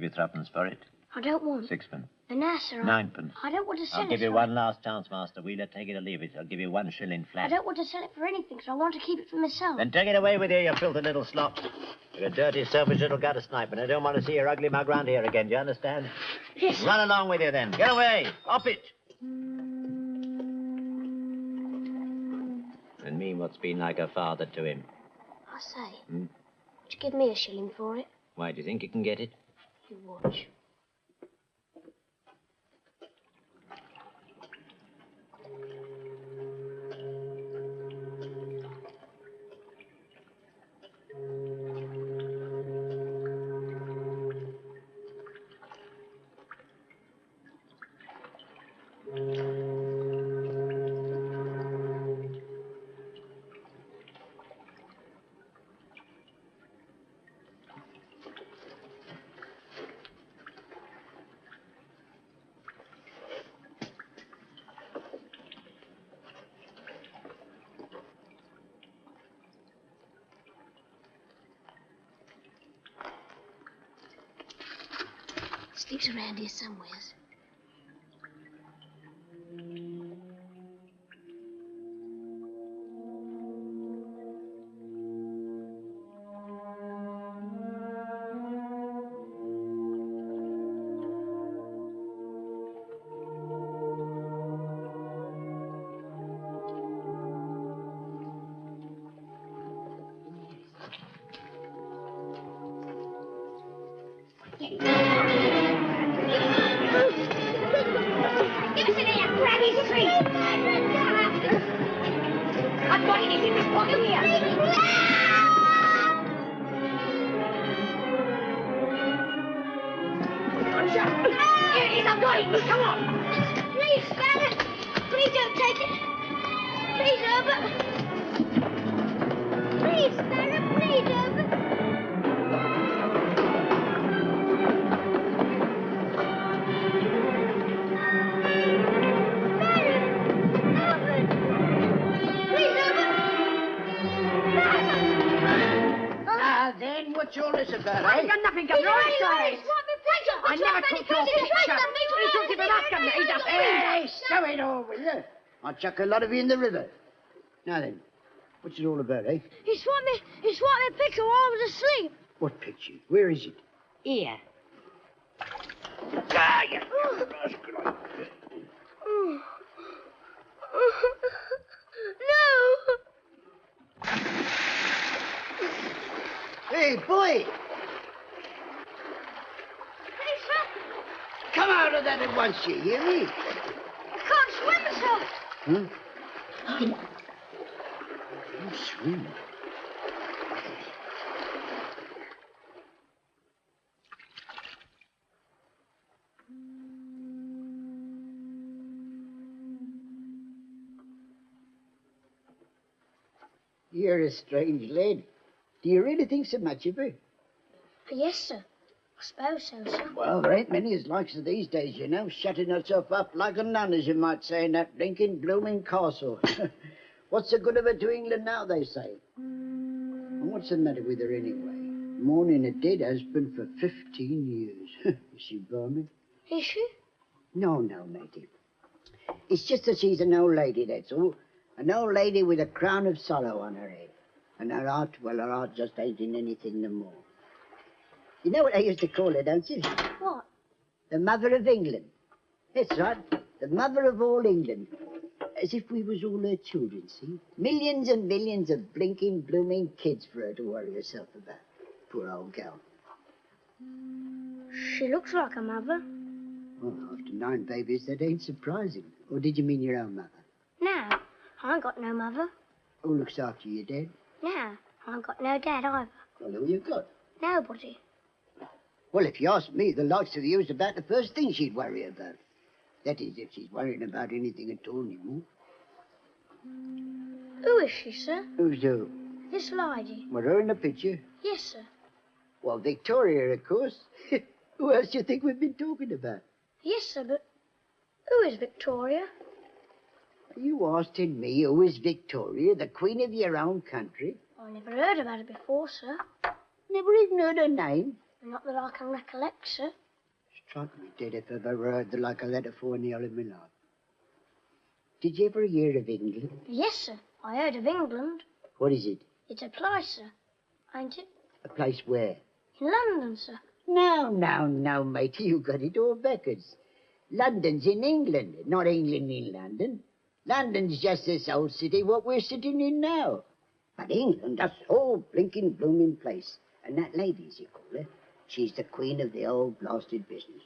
you threepence for it. I don't want. Sixpence. And now, sir, Ninepence. I don't want to sell it. I'll give you one last chance, Master Wheeler. Take it or leave it. I'll give you 1 shilling flat. I don't want to sell it for anything, so I want to keep it for myself. Then take it away with you, you filthy little slop. You're a dirty, selfish little gutter snipe, and I don't want to see your ugly mug round here again. Do you understand? Yes. Run along with you, then. Get away. Off it. And me what's been like a father to him. I say, would you give me a shilling for it? Why, do you think you can get it? You watch. Sleeps around here somewheres. What's all this about, eh? I ain't got nothing, Governor. I never took your picture. He took it for that, Governor. He does. Hey, stow it all, will you? I'll chuck a lot of you in the river. Now then, what's it all about, eh? He swiped me picture while I was asleep. What picture? Where is it? Here. Ah, you rascal. No! Hey, boy! Hey, sir. Come out of that at once, you hear me? I can't swim, sir. Huh? You swim? You're a strange lad. Do you really think so much of her? Yes, sir. I suppose so, sir. Well, there ain't many as likes her these days, you know, shutting herself up like a nun, as you might say, in that blinking, blooming castle. What's the good of her to England now, they say? And what's the matter with her anyway? Mourning a dead husband for 15 years. Is she balmy? Is she? No, matey. It's just that she's an old lady, that's all. An old lady with a crown of sorrow on her head. And her heart, well, her heart just ain't in anything no more. You know what I used to call her, don't you? What? The Mother of England. That's right, the Mother of all England. As if we was all her children, see? Millions and millions of blinking, blooming kids for her to worry herself about. Poor old gal. She looks like a mother. Well, after 9 babies, that ain't surprising. Or did you mean your own mother? No, I ain't got no mother. Who looks after you, Dad? No, I ain't got no dad either. Well, who you got? Nobody. Well, if you ask me, the likes of you is about the first thing she'd worry about. That is, if she's worrying about anything at all anymore. Who is she, sir? Who's who? This lady. Well, her in the picture? Yes, sir. Well, Victoria, of course. Who else do you think we've been talking about? Yes, sir, but who is Victoria? Are you asking me who is Victoria, the Queen of your own country? I never heard about her before, sir. Never even heard her name? Not that I can recollect, sir. Strike me dead if I've ever heard the like of that afore in the whole of my life. Did you ever hear of England? Yes, sir. I heard of England. What is it? It's a place, sir. Ain't it? A place where? In London, sir. No, matey, you got it all backwards. London's in England, not England in London. London's just this old city what we're sitting in now. But England, that's the whole blinking blooming place. And that lady, as you call her, she's the queen of the old blasted business.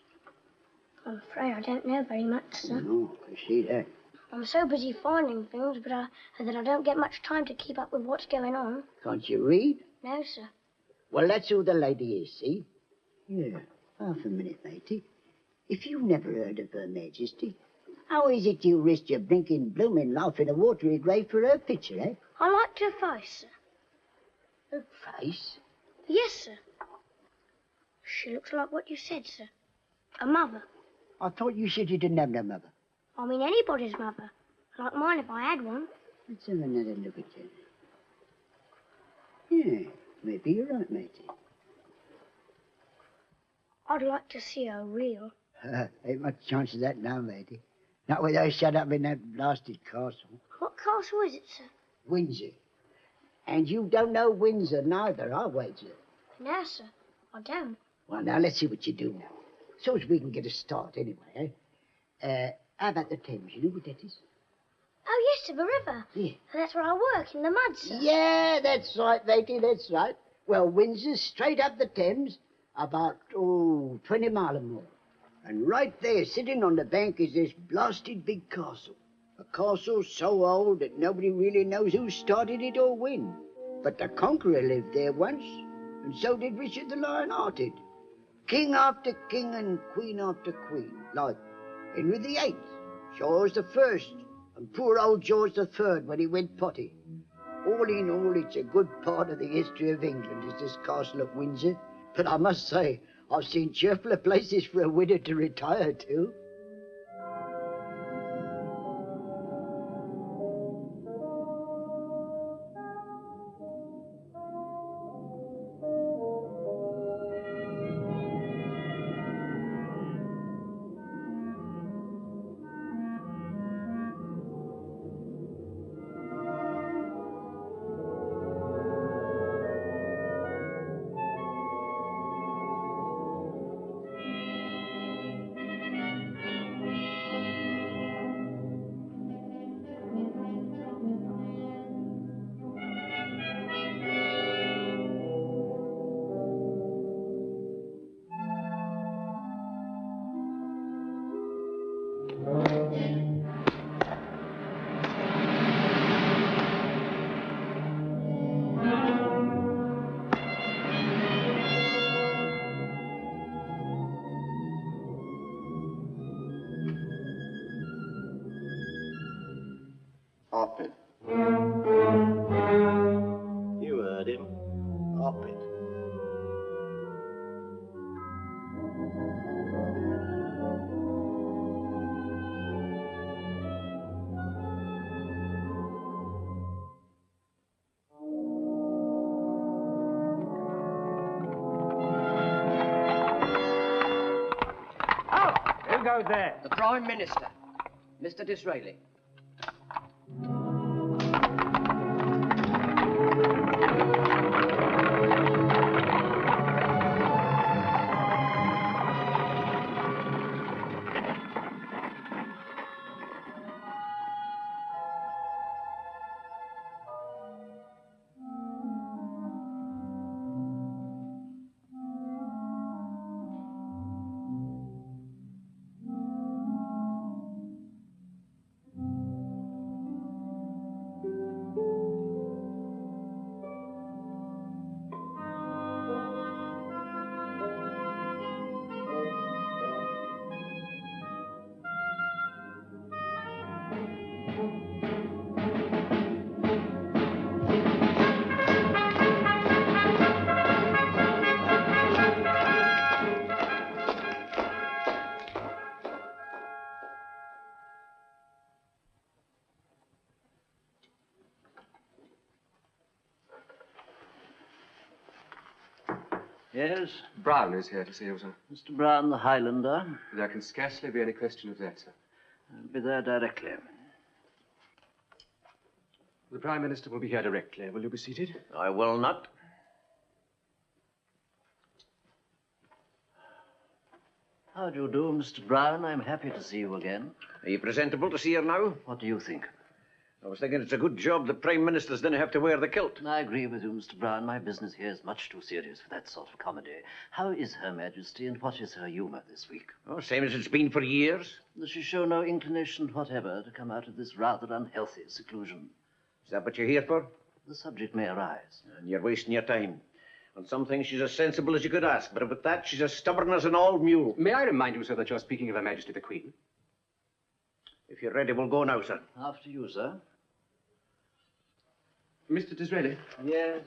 I'm afraid I don't know very much, sir. No, I can see that. I'm so busy finding things, that I don't get much time to keep up with what's going on. Can't you read? No, sir. Well, that's who the lady is, see? Yeah, half a minute, matey. If you never heard of Her Majesty, how is it you risked your blinking blooming life in a watery grave for her picture, eh? I liked her face, sir. Her face? Yes, sir. She looks like what you said, sir. A mother. I thought you said you didn't have no mother. I mean anybody's mother. Like mine if I had one. Let's have another look at you. Yeah, maybe you're right, matey. I'd like to see her real. Ain't much chance of that now, matey. Not with her shut up in that blasted castle. What castle is it, sir? Windsor. And you don't know Windsor neither, I'll wager. No, sir. I don't. Well, now, let's see what you do now. So as we can get a start anyway, eh? How about the Thames? You know what that is? Oh, yes, sir, the river. Yeah. That's where I work, in the mud, sir. Yeah, that's right, matey, that's right. Well, Windsor's straight up the Thames, about, 20 mile or more. And right there, sitting on the bank, is this blasted big castle. A castle so old that nobody really knows who started it or when. But the Conqueror lived there once, and so did Richard the Lion-Hearted. King after king and queen after queen, like Henry VIII, George I, and poor old George III when he went potty. All in all, it's a good part of the history of England, is this castle at Windsor. But I must say, I've seen cheerfuler places for a widow to retire to. Orphan. You heard him. Orphan. Oh, who goes there? The Prime Minister, Mr. Disraeli. Yes? Brown is here to see you, sir. Mr. Brown, the Highlander. There can scarcely be any question of that, sir. I'll be there directly. The Prime Minister will be here directly. Will you be seated? I will not. How do you do, Mr. Brown? I'm happy to see you again. Are you presentable to see her now? What do you think? I was thinking it's a good job the Prime Ministers didn't have to wear the kilt. I agree with you, Mr. Brown. My business here is much too serious for that sort of comedy. How is Her Majesty, and what is her humor this week? Oh, same as it's been for years. Does she show no inclination whatever to come out of this rather unhealthy seclusion? Is that what you're here for? The subject may arise. And you're wasting your time. On some things, she's as sensible as you could ask, but with that, she's as stubborn as an old mule. May I remind you, sir, that you're speaking of Her Majesty the Queen? If you're ready, we'll go now, sir. After you, sir. Mr. Disraeli? Yes.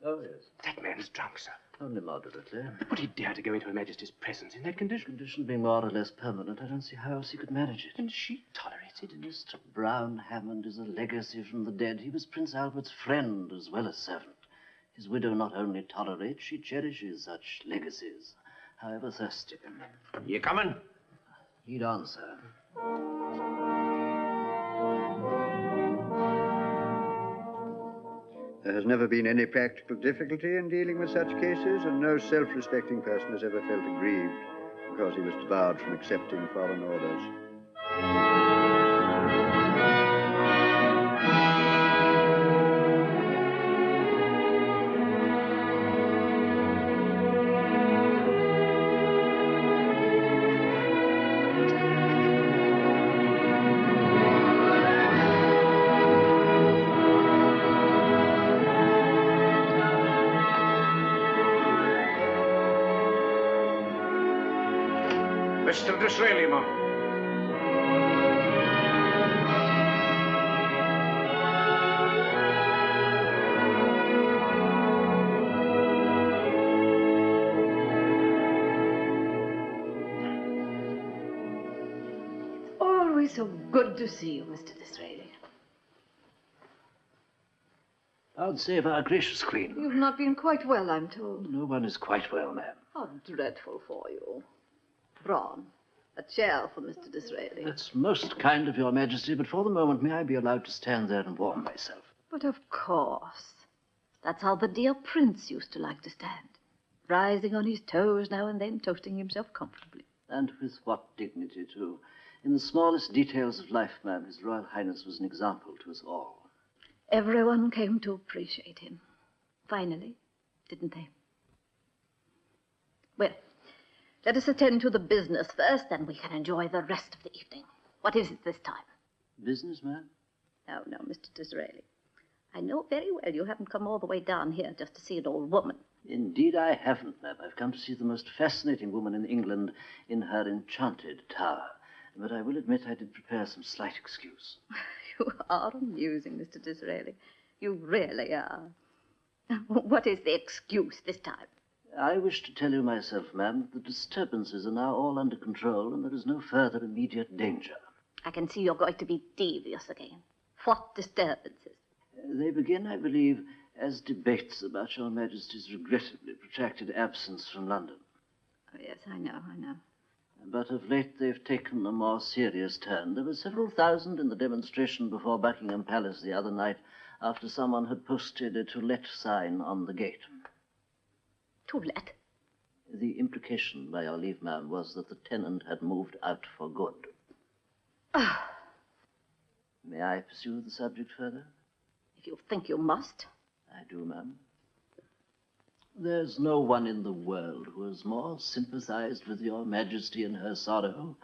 Oh, yes. That man's drunk, sir. Only moderately. Would he dare to go into Her Majesty's presence in that condition? Condition being more or less permanent, I don't see how else he could manage it. And she tolerated it. Mr. Brown Hammond is a legacy from the dead. He was Prince Albert's friend as well as servant. His widow not only tolerates, she cherishes such legacies, however thirsty. You coming? Lead on, sir. There has never been any practical difficulty in dealing with such cases, and no self-respecting person has ever felt aggrieved because he was debarred from accepting foreign orders. Mr. Disraeli, ma'am. Always so good to see you, Mr. Disraeli. God save our gracious Queen. You've not been quite well, I'm told. No one is quite well, ma'am. How dreadful for you. Braun, a chair for Mr. Disraeli. That's most kind of your Majesty, but for the moment, may I be allowed to stand there and warm myself? But of course. That's how the dear Prince used to like to stand. Rising on his toes now and then, toasting himself comfortably. And with what dignity, too. In the smallest details of life, ma'am, His Royal Highness was an example to us all. Everyone came to appreciate him. Finally, didn't they? Well, let us attend to the business first, then we can enjoy the rest of the evening. What is it this time? Business, ma'am? No, no, Mr. Disraeli. I know very well you haven't come all the way down here just to see an old woman. Indeed I haven't, ma'am. I've come to see the most fascinating woman in England in her enchanted tower. But I will admit I did prepare some slight excuse. You are amusing, Mr. Disraeli. You really are. What is the excuse this time? I wish to tell you myself, ma'am, that the disturbances are now all under control and there is no further immediate danger. I can see you're going to be devious again. What disturbances? They begin, I believe, as debates about Your Majesty's regrettably protracted absence from London. Oh, yes, I know. But of late they've taken a more serious turn. There were several thousand in the demonstration before Buckingham Palace the other night after someone had posted a "To Let" sign on the gate. To let? The implication, by your leave, ma'am, was that the tenant had moved out for good. May I pursue the subject further? If you think you must. I do, ma'am. There's no one in the world who has more sympathized with Your Majesty in her sorrow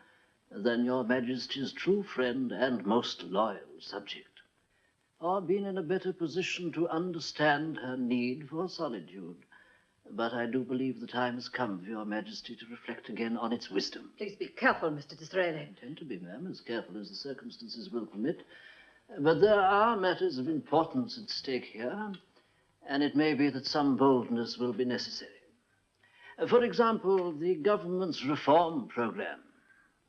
than Your Majesty's true friend and most loyal subject, or been in a better position to understand her need for solitude. But I do believe the time has come for Your Majesty to reflect again on its wisdom. Please be careful, Mr. Disraeli. I intend to be, ma'am, as careful as the circumstances will permit. But there are matters of importance at stake here, and it may be that some boldness will be necessary. For example, the government's reform program,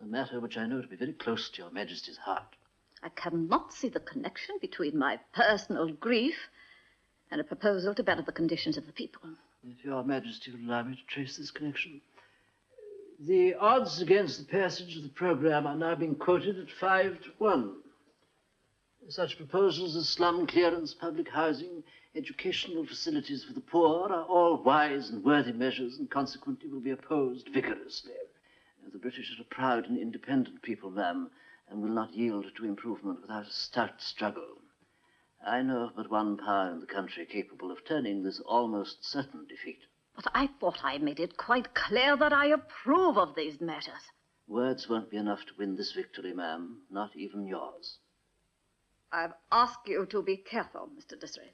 a matter which I know to be very close to Your Majesty's heart. I cannot see the connection between my personal grief and a proposal to better the conditions of the people. If Your Majesty will allow me to trace this connection. The odds against the passage of the programme are now being quoted at 5-1. Such proposals as slum clearance, public housing, educational facilities for the poor are all wise and worthy measures and consequently will be opposed vigorously. The British are a proud and independent people, ma'am, and will not yield to improvement without a stout struggle. I know of but one power in the country capable of turning this almost certain defeat. But I thought I made it quite clear that I approve of these measures. Words won't be enough to win this victory, ma'am, not even yours. I've asked you to be careful, Mr. Disraeli.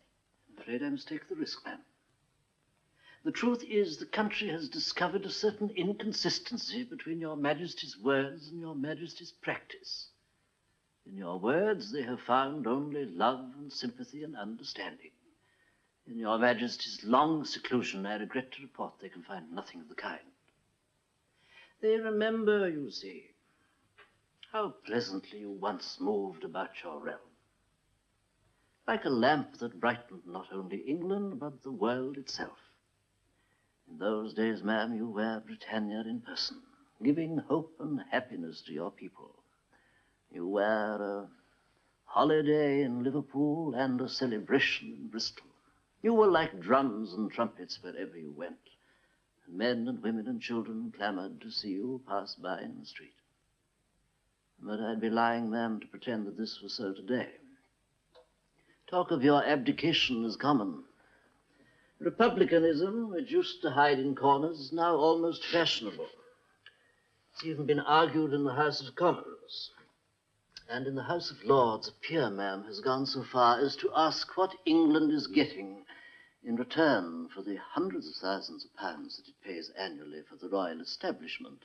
I'm afraid I must take the risk, ma'am. The truth is the country has discovered a certain inconsistency between Your Majesty's words and Your Majesty's practice. In your words they have found only love and sympathy and understanding. In Your Majesty's long seclusion, I regret to report they can find nothing of the kind. They remember, you see, how pleasantly you once moved about your realm, like a lamp that brightened not only England, but the world itself. In those days, ma'am, you were Britannia in person, giving hope and happiness to your people. You were a holiday in Liverpool and a celebration in Bristol. You were like drums and trumpets wherever you went, and men and women and children clamored to see you pass by in the street. But I'd be lying, ma'am, to pretend that this was so today. Talk of your abdication is common. Republicanism, which used to hide in corners, is now almost fashionable. It's even been argued in the House of Commons. And in the House of Lords, a peer, ma'am, has gone so far as to ask what England is getting in return for the hundreds of thousands of pounds that it pays annually for the royal establishment,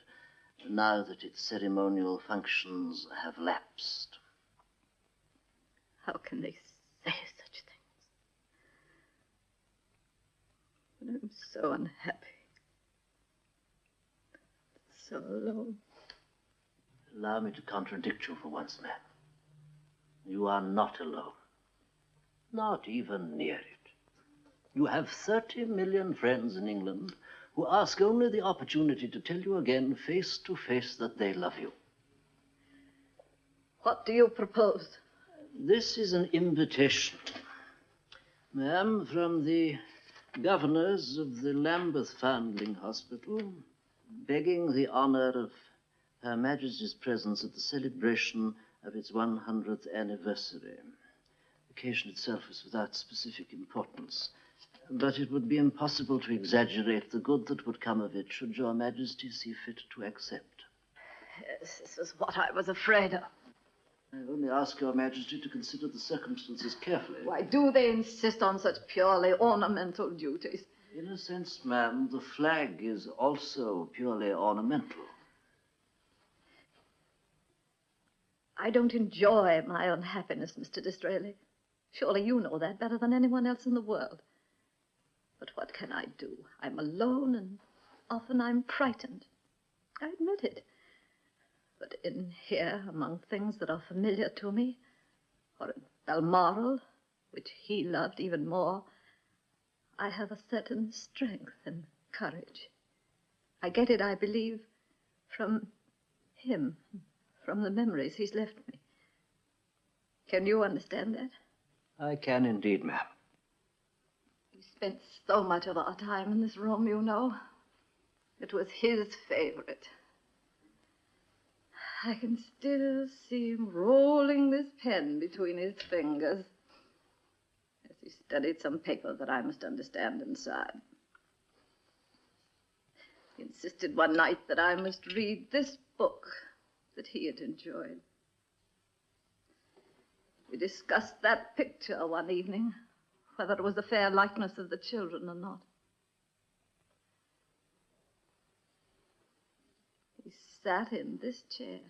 now that its ceremonial functions have lapsed. How can they say such things? But I'm so unhappy. So alone. Allow me to contradict you for once, ma'am. You are not alone. Not even near it. You have 30 million friends in England who ask only the opportunity to tell you again, face to face, that they love you. What do you propose? This is an invitation, ma'am, from the governors of the Lambeth Foundling Hospital, begging the honor of Her Majesty's presence at the celebration of its 100th anniversary. The occasion itself is without specific importance, but it would be impossible to exaggerate the good that would come of it should Your Majesty see fit to accept. Yes, this is what I was afraid of. I only ask Your Majesty to consider the circumstances carefully. Why do they insist on such purely ornamental duties? In a sense, ma'am, the flag is also purely ornamental. I don't enjoy my unhappiness, Mr. Disraeli. Surely you know that better than anyone else in the world. But what can I do? I'm alone, and often I'm frightened. I admit it. But in here, among things that are familiar to me, or in Balmoral, which he loved even more, I have a certain strength and courage. I get it, I believe, from him, from the memories he's left me. Can you understand that? I can indeed, ma'am. We spent so much of our time in this room, you know. It was his favorite. I can still see him rolling this pen between his fingers as he studied some paper that I must understand inside. He insisted one night that I must read this book that he had enjoyed. We discussed that picture one evening, whether it was a fair likeness of the children or not. He sat in this chair.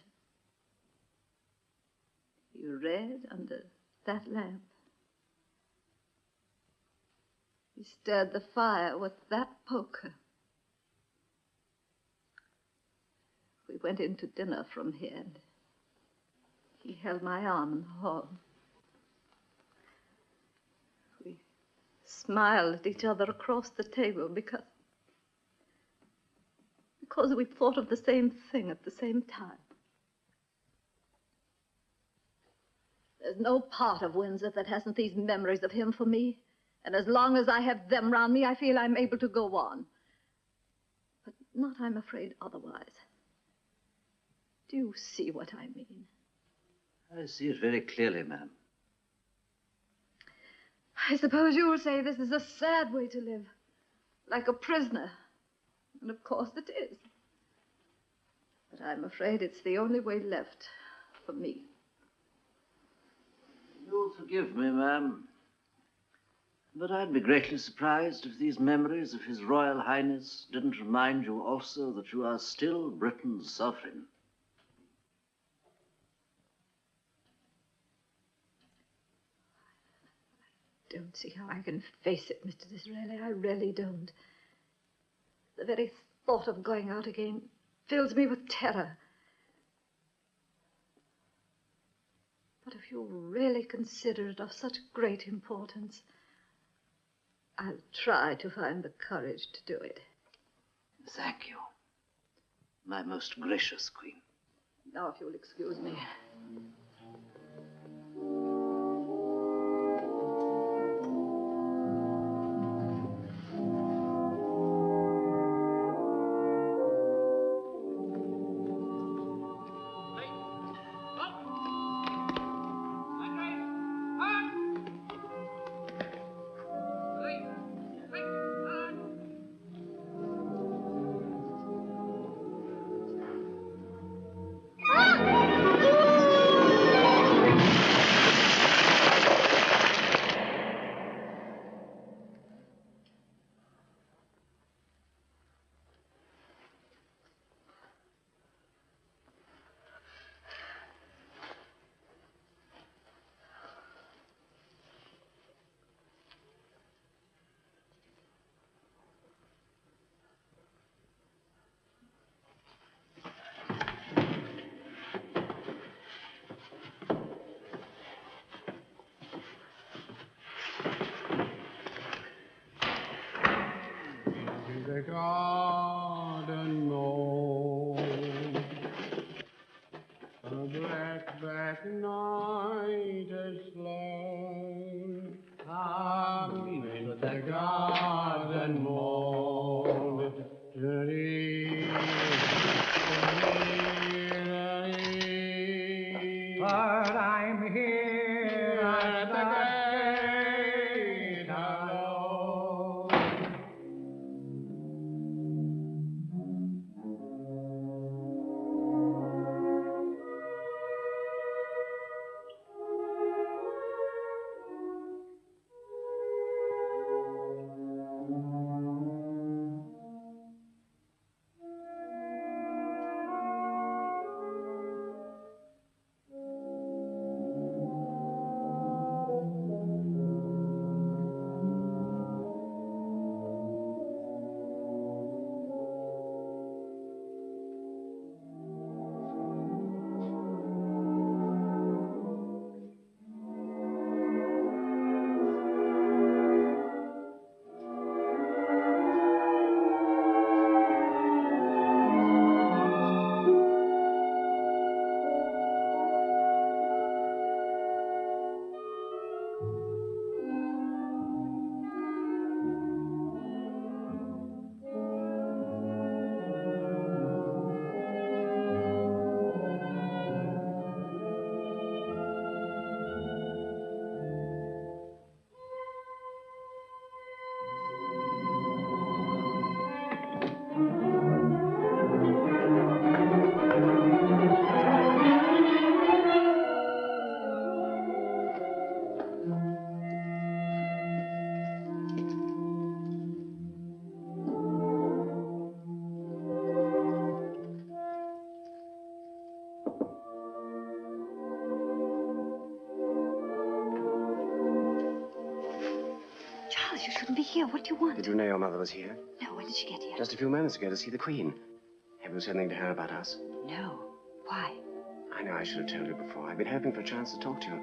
He read under that lamp. He stirred the fire with that poker. We went into dinner from here, and he held my arm in the hall. We smiled at each other across the table because we thought of the same thing at the same time. There's no part of Windsor that hasn't these memories of him for me. And as long as I have them round me, I feel I'm able to go on. But not, I'm afraid, otherwise. Do you see what I mean? I see it very clearly, ma'am. I suppose you will say this is a sad way to live, like a prisoner. And of course it is. But I'm afraid it's the only way left for me. You'll forgive me, ma'am, but I'd be greatly surprised if these memories of His Royal Highness didn't remind you also that you are still Britain's sovereign. I don't see how I can face it, Mr. Disraeli. I really don't. The very thought of going out again fills me with terror. But if you really consider it of such great importance, I'll try to find the courage to do it. Thank you, my most gracious queen. Now, if you'll excuse me. The garden moon, the black, black night is flown. Come into the garden moon, but I'm here at the gate alone. You shouldn't be here. What do you want? Did you know your mother was here? No, when did she get here? Just a few moments ago to see the Queen. Have you said anything to her about us? No. Why? I know I should have told you before. I've been hoping for a chance to talk to you.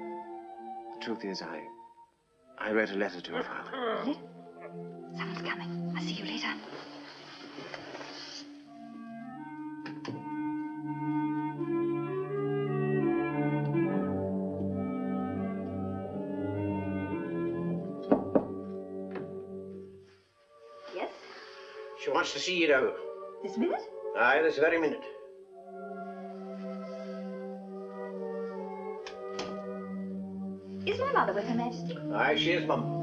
The truth is, I wrote a letter to her father. Someone's coming. I'll see you later. Yes? She wants to see you now. This minute? Aye, this very minute. Is my mother with Her Majesty? Aye, she is, Mum.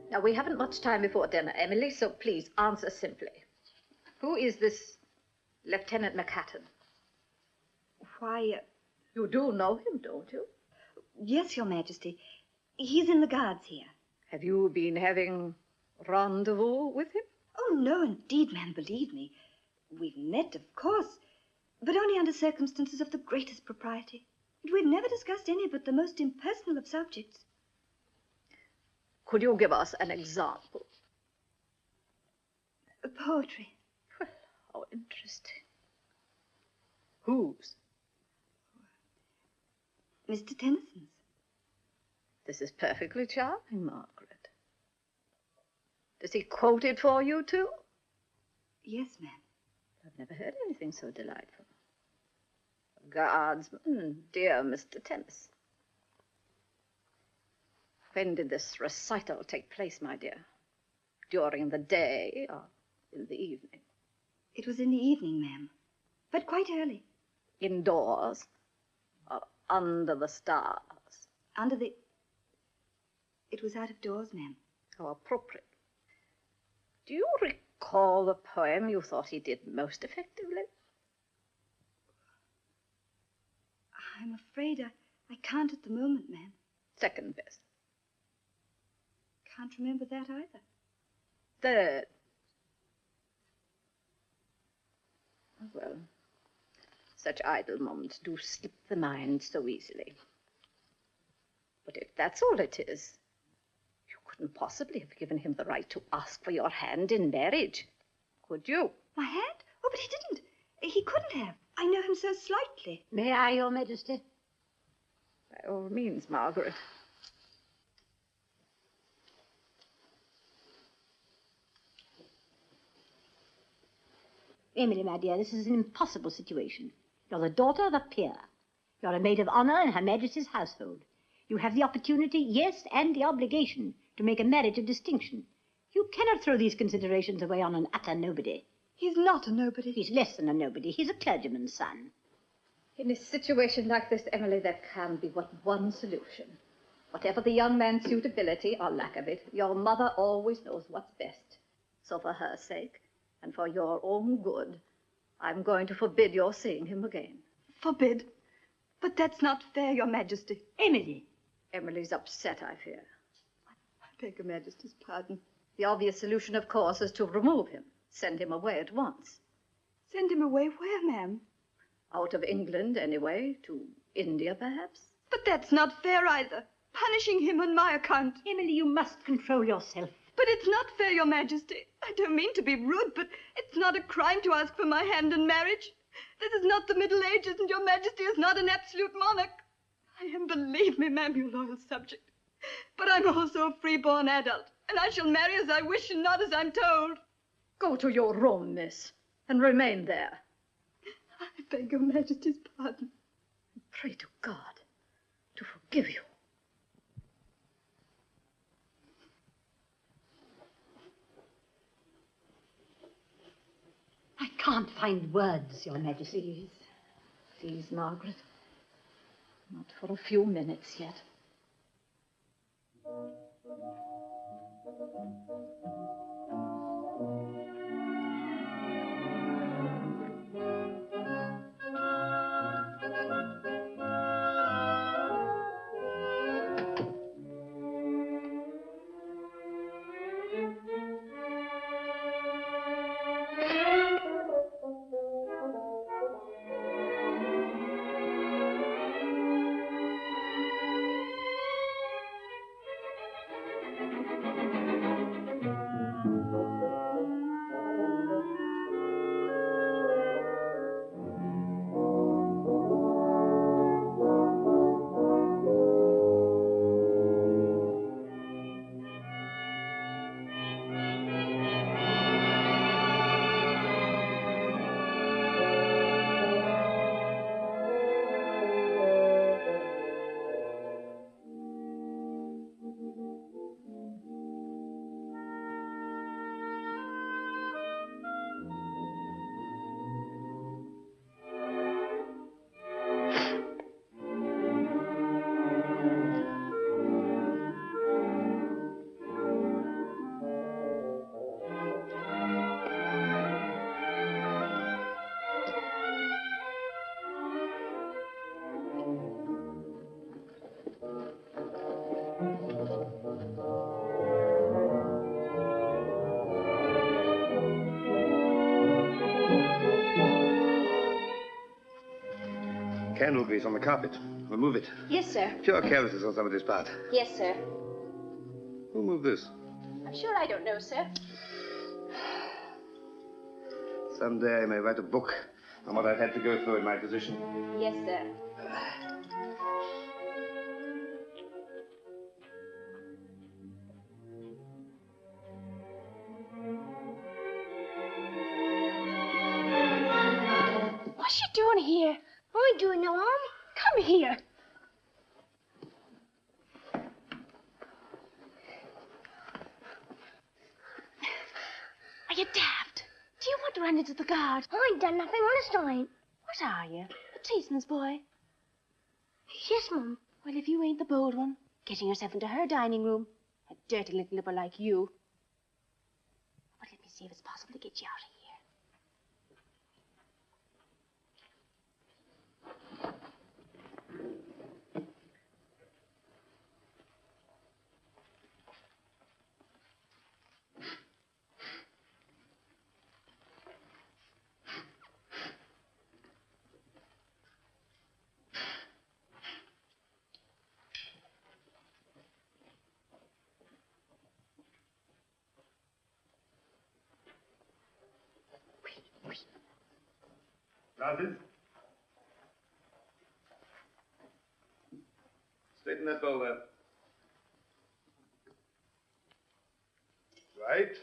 Now, we haven't much time before dinner, Emily, so please answer simply. Who is this Lieutenant McHatton? Why, You do know him, don't you? yes, Your Majesty. He's in the guards here. Have you been having rendezvous with him? Oh, no, indeed, ma'am, believe me. We've met, of course, but only under circumstances of the greatest propriety. And we've never discussed any but the most impersonal of subjects. Could you give us an example? Poetry. Well, how interesting. Whose? Mr. Tennyson's. This is perfectly charming, Margaret. Does he quote it for you, too? Yes, ma'am. I've never heard anything so delightful. Guardsman, dear Mr. Tennyson. When did this recital take place, my dear? During the day or in the evening? It was in the evening, ma'am, but quite early. Indoors or under the stars? Under the... It was out of doors, ma'am. How appropriate. Do you recall the poem you thought he did most effectively? I'm afraid I can't at the moment, ma'am. Second best. Can't remember that either. Third. Well, such idle moments do slip the mind so easily. But if that's all it is, you couldn't possibly have given him the right to ask for your hand in marriage, could you? My hand? Oh, but he didn't. He couldn't have. I know him so slightly. May I, Your Majesty? By all means, Margaret. Emily, my dear, this is an impossible situation. You're the daughter of a peer. You're a maid of honor in Her Majesty's household. You have the opportunity, yes, and the obligation to make a marriage of distinction. You cannot throw these considerations away on an utter nobody. He's not a nobody. He's less than a nobody. He's a clergyman's son. In a situation like this, Emily, there can be but one solution. Whatever the young man's suitability or lack of it, your mother always knows what's best. So for her sake, and for your own good, I'm going to forbid your seeing him again. Forbid? But that's not fair, Your Majesty. Emily. Emily's upset, I fear. I beg Your Majesty's pardon. The obvious solution, of course, is to remove him. Send him away at once. Send him away where, ma'am? Out of England, anyway. To India, perhaps. But that's not fair either. Punishing him on my account. Emily, you must control yourself. But it's not fair, Your Majesty. I don't mean to be rude, but it's not a crime to ask for my hand in marriage. This is not the Middle Ages, and Your Majesty is not an absolute monarch. I am, believe me, ma'am, your loyal subject. But I'm also a free-born adult, and I shall marry as I wish and not as I'm told. Go to your room, miss, and remain there. I beg Your Majesty's pardon. Pray to God to forgive you. I can't find words, Your Majesty. Please, Margaret. Not for a few minutes yet. Candle grease on the carpet. Remove it. Yes, sir. Pure carelessness on somebody's part. Yes, sir. Who moved this? I'm sure I don't know, sir. Someday I may write a book on what I've had to go through in my position. Yes, sir. What's she doing here? I ain't doing no harm. Come here. Are you daft? Do you want to run into the guard? I ain't done nothing, honest I ain't. What are you? A tradesman's boy? Yes, Mum. Well, if you ain't the bold one, getting yourself into her dining room, a dirty little nipper like you. But let me see if it's possible to get you out of here. Glasses? Straighten that bowl there. Right.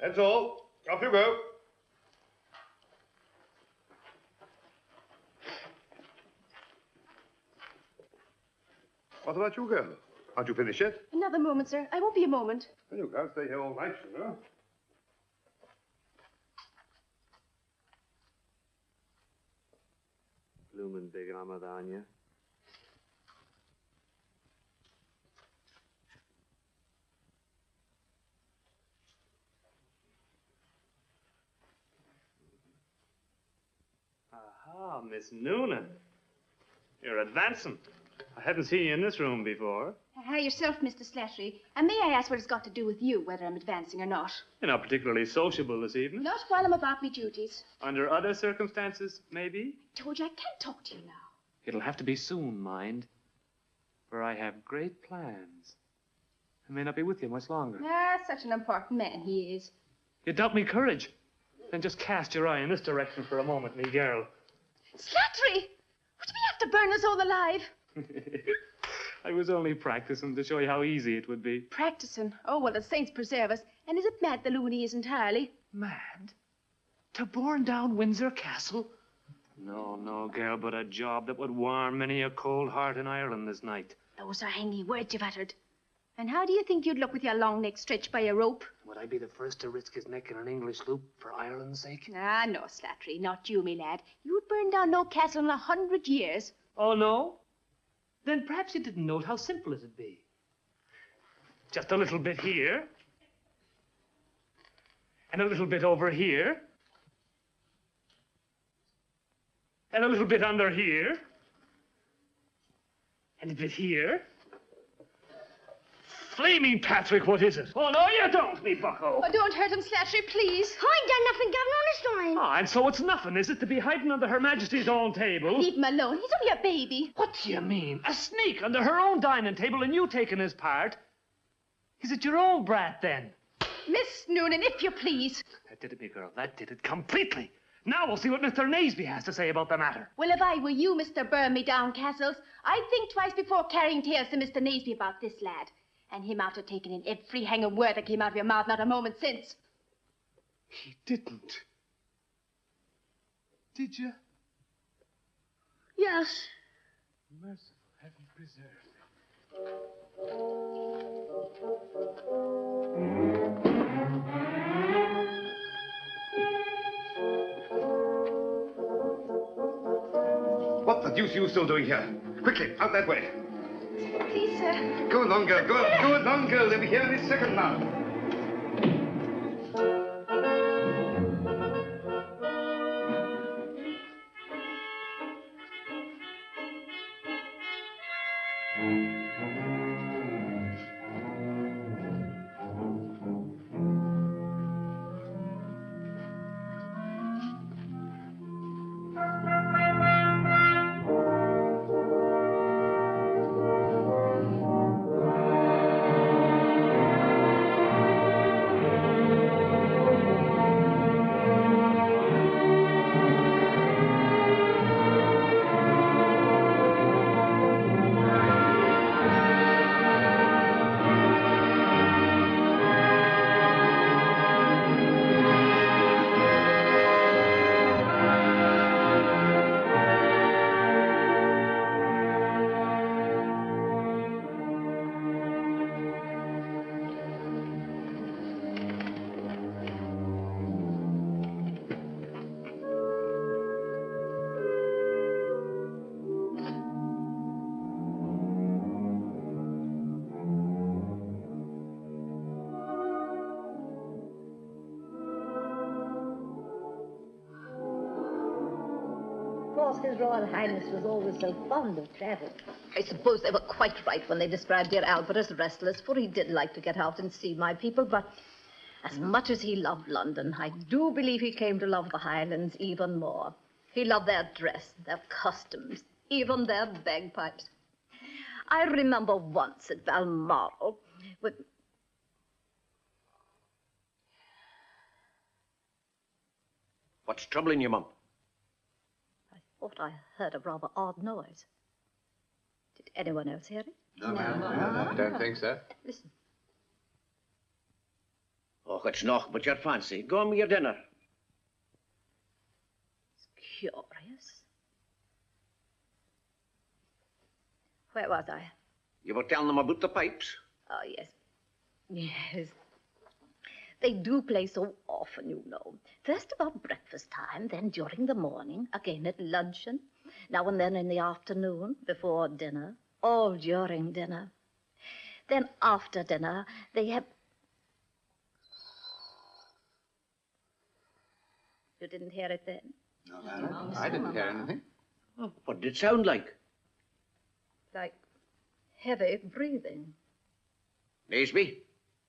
That's all. Off you go. What about you, girl? Aren't you finished yet? Another moment, sir. I won't be a moment. Well, you can't stay here all night, you know. Bloomin' big armor on you. Aha, Miss Noonan. You're advancing. I hadn't seen you in this room before. Hi yourself, Mr. Slattery. And may I ask what it's got to do with you, whether I'm advancing or not? You're not particularly sociable this evening. Not while I'm about me duties. Under other circumstances, maybe? Told you I can't talk to you now. It'll have to be soon, mind. For I have great plans. I may not be with you much longer. Ah, such an important man he is. You doubt me courage? Then just cast your eye in this direction for a moment, me girl. Slattery! Would we have to burn us all alive? I was only practicing to show you how easy it would be. Practicing? Oh, well, the saints preserve us. And is it mad the loony is entirely? Mad? To burn down Windsor Castle? No, no, girl, but a job that would warm many a cold heart in Ireland this night. Those are hanging words you've uttered. And how do you think you'd look with your long neck stretched by a rope? Would I be the first to risk his neck in an English sloop for Ireland's sake? Ah, no, Slattery, not you, me lad. You'd burn down no castle in 100 years. Oh, no? Then perhaps you didn't note how simple it'd be. Just a little bit here. And a little bit over here. And a little bit under here. And a bit here. Flaming Patrick, what is it? Oh, no, you don't, me bucko. Oh, don't hurt him, Slattery, please. I ain't done nothing, Governor, honest Ah, and so it's nothing, is it, to be hiding under Her Majesty's own table? Leave him alone. He's only a baby. What do you mean? A sneak under her own dining table and you taking his part? Is it your own brat, then? Miss Noonan, if you please. That did it, me girl. That did it completely. Now we'll see what Mr. Naseby has to say about the matter. Well, if I were you, Mr. Burn-me-down Castles, I'd think twice before carrying tales to Mr. Naseby about this lad. And him after taking in every hanging word that came out of your mouth not a moment since. He didn't. Did you? Yes. Merciful heaven preserve What the deuce are you still doing here? Quickly, out that way. Please, sir. Go along, girl. Go along, girl. They'll be here any second now. His Royal Highness was always so fond of travel. I suppose they were quite right when they described dear Albert as restless, for he did like to get out and see my people, but as much as he loved London, I do believe he came to love the Highlands even more. He loved their dress, their customs, even their bagpipes. I remember once at Balmoral with... What's troubling you, Mum? I thought I heard a rather odd noise. Did anyone else hear it? No, ma'am. I don't think so. Listen. Oh, it's not but your fancy. Go on with your dinner. It's curious. Where was I? You were telling them about the pipes? Oh, yes. Yes. They do play so often, you know. First about breakfast time, then during the morning, again at luncheon, now and then in the afternoon, before dinner, all during dinner. Then after dinner, they have... You didn't hear it then? No, I didn't hear anything. Oh, what did it sound like? Like heavy breathing. Naseby,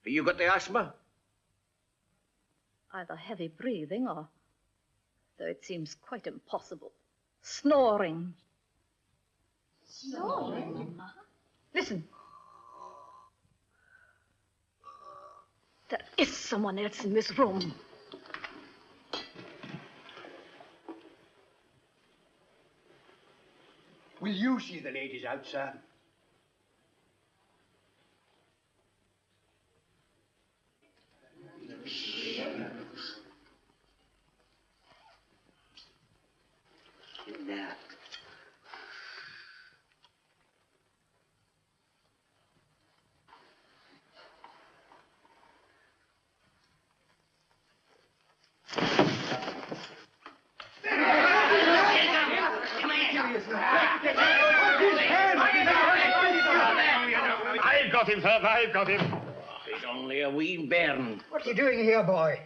have you got the asthma? Either heavy breathing or, though it seems quite impossible, snoring. Snoring? Listen. There is someone else in this room. Will you see the ladies out, sir? There. I've got him, sir, I've got him. He's only a wee bairn. What's he doing here, boy?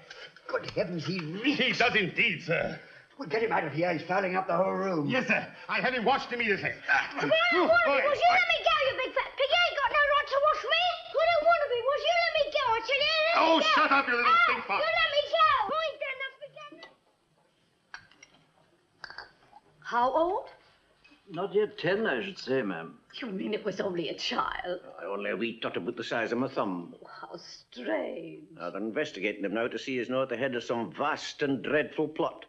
Good heavens, he reeks. He does indeed, sir. Well, get him out of here. He's fouling up the whole room. Yes, sir. I'll have him washed immediately. Well, Wannabe, was you let me go, you big fat pig? You ain't got no right to wash me. Well, then, Wannabe, was you let me go? I said, you let me Oh, go. shut up, you little Oh, stinkpot. you let me go. I ain't done nothing again. How old? Not yet 10, I should say, ma'am. You mean it was only a child? Only a wee tot about the size of my thumb. How strange. Now, they're investigating him now to see he's not at the head of some vast and dreadful plot.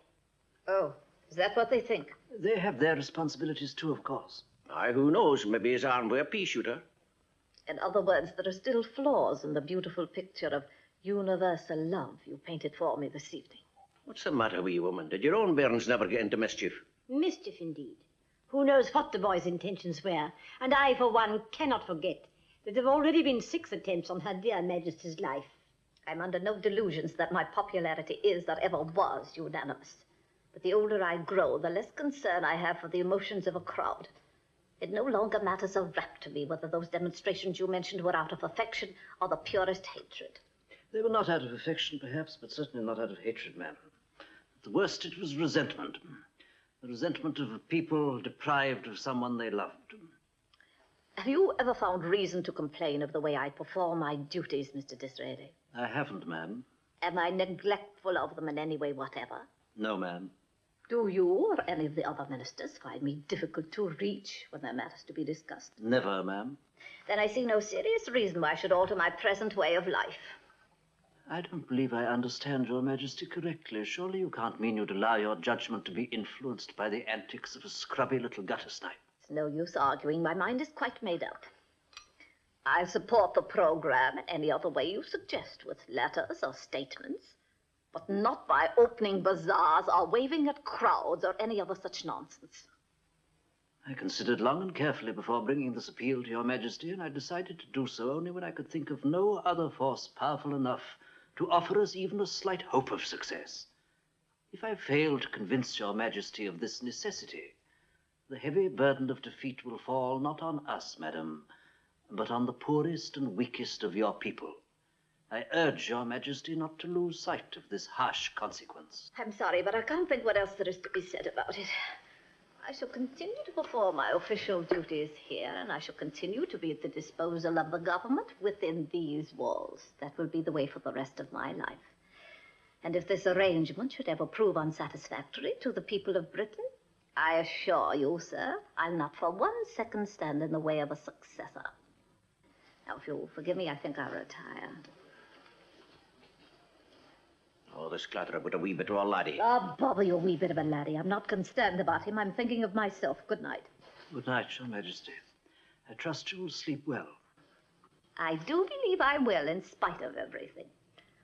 Oh, is that what they think? They have their responsibilities too, of course. Aye, who knows? Maybe he's armed with a pea shooter. In other words, there are still flaws in the beautiful picture of universal love you painted for me this evening. What's the matter with you, woman? Did your own bairns never get into mischief? Mischief indeed. Who knows what the boy's intentions were? And I, for one, cannot forget that there have already been 6 attempts on Her dear Majesty's life. I'm under no delusions that my popularity is, or ever was, unanimous. But the older I grow, the less concern I have for the emotions of a crowd. It no longer matters a rap to me whether those demonstrations you mentioned were out of affection or the purest hatred. They were not out of affection, perhaps, but certainly not out of hatred, ma'am. At the worst, it was resentment. The resentment of a people deprived of someone they loved. Have you ever found reason to complain of the way I perform my duties, Mr. Disraeli? I haven't, ma'am. Am I neglectful of them in any way whatever? No, ma'am. Do you or any of the other ministers find me difficult to reach when there are matters to be discussed? Never, ma'am. Then I see no serious reason why I should alter my present way of life. I don't believe I understand Your Majesty correctly. Surely you can't mean you'd allow your judgment to be influenced by the antics of a scrubby little gutter snipe. It's no use arguing. My mind is quite made up. I'll support the program in any other way you suggest, with letters or statements, but not by opening bazaars or waving at crowds or any other such nonsense. I considered long and carefully before bringing this appeal to Your Majesty, and I decided to do so only when I could think of no other force powerful enough to offer us even a slight hope of success. If I fail to convince Your Majesty of this necessity, the heavy burden of defeat will fall not on us, madam, but on the poorest and weakest of your people. I urge Your Majesty not to lose sight of this harsh consequence. I'm sorry, but I can't think what else there is to be said about it. I shall continue to perform my official duties here, and I shall continue to be at the disposal of the government within these walls. That will be the way for the rest of my life. And if this arrangement should ever prove unsatisfactory to the people of Britain, I assure you, sir, I'll not for 1 second stand in the way of a successor. Now, if you'll forgive me, I think I'll retire. Oh, this clatter about a wee bit of a laddie. Oh, bother your wee bit of a laddie. I'm not concerned about him. I'm thinking of myself. Good night. Good night, Your Majesty. I trust you will sleep well. I do believe I will, in spite of everything.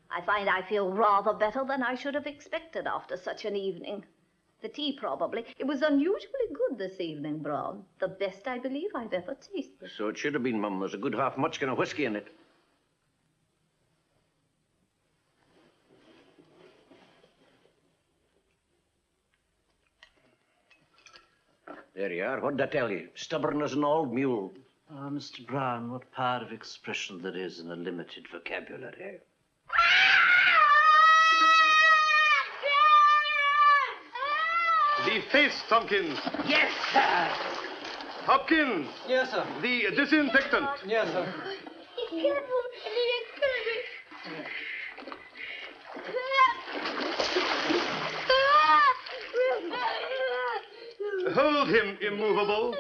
I find I feel rather better than I should have expected after such an evening. The tea, probably. It was unusually good this evening, Brown. The best, I believe, I've ever tasted. So it should have been, Mum. There's a good half muchkin of whiskey in it. There you are. What did I tell you? Stubborn as an old mule. Ah, Mr. Brown, what power of expression there is in a limited vocabulary. The face, Tompkins. Yes, sir. Hopkins. Yes, sir. The disinfectant. Yes, sir. Hold him, immovable.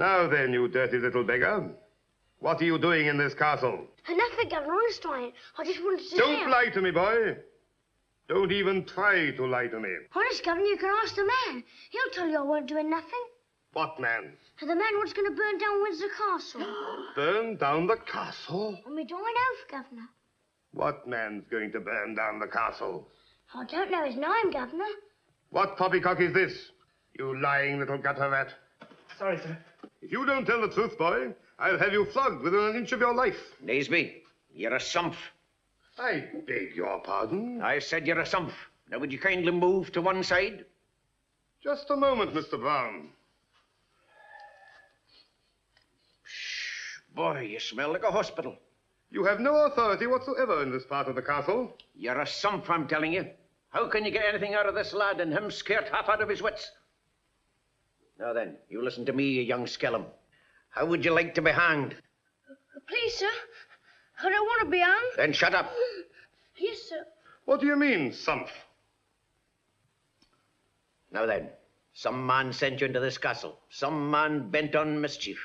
Now then, you dirty little beggar. What are you doing in this castle? Nothing, Governor, honest I ain't. I just wanted to Don't lie to me, boy. Don't even try to lie to me. Honest, Governor, you can ask the man. He'll tell you I weren't doing nothing. What man? The man what's going to burn down Windsor Castle. Burn down the castle? On me dying oath, Governor. What man's going to burn down the castle? I don't know his name, Governor. What poppycock is this, you lying little gutter rat? Sorry, sir. If you don't tell the truth, boy, I'll have you flogged within an inch of your life. Naseby, you're a sumph. I beg your pardon? I said you're a sumph. Now, would you kindly move to one side? Just a moment, Mr. Brown. Boy, you smell like a hospital. You have no authority whatsoever in this part of the castle. You're a sumph, I'm telling you. How can you get anything out of this lad and him scared half out of his wits? Now then, you listen to me, you young skellum. How would you like to be hanged? Please, sir. I don't want to be hanged. Then shut up. Yes, sir. What do you mean, sumph? Now then, some man sent you into this castle. Some man bent on mischief.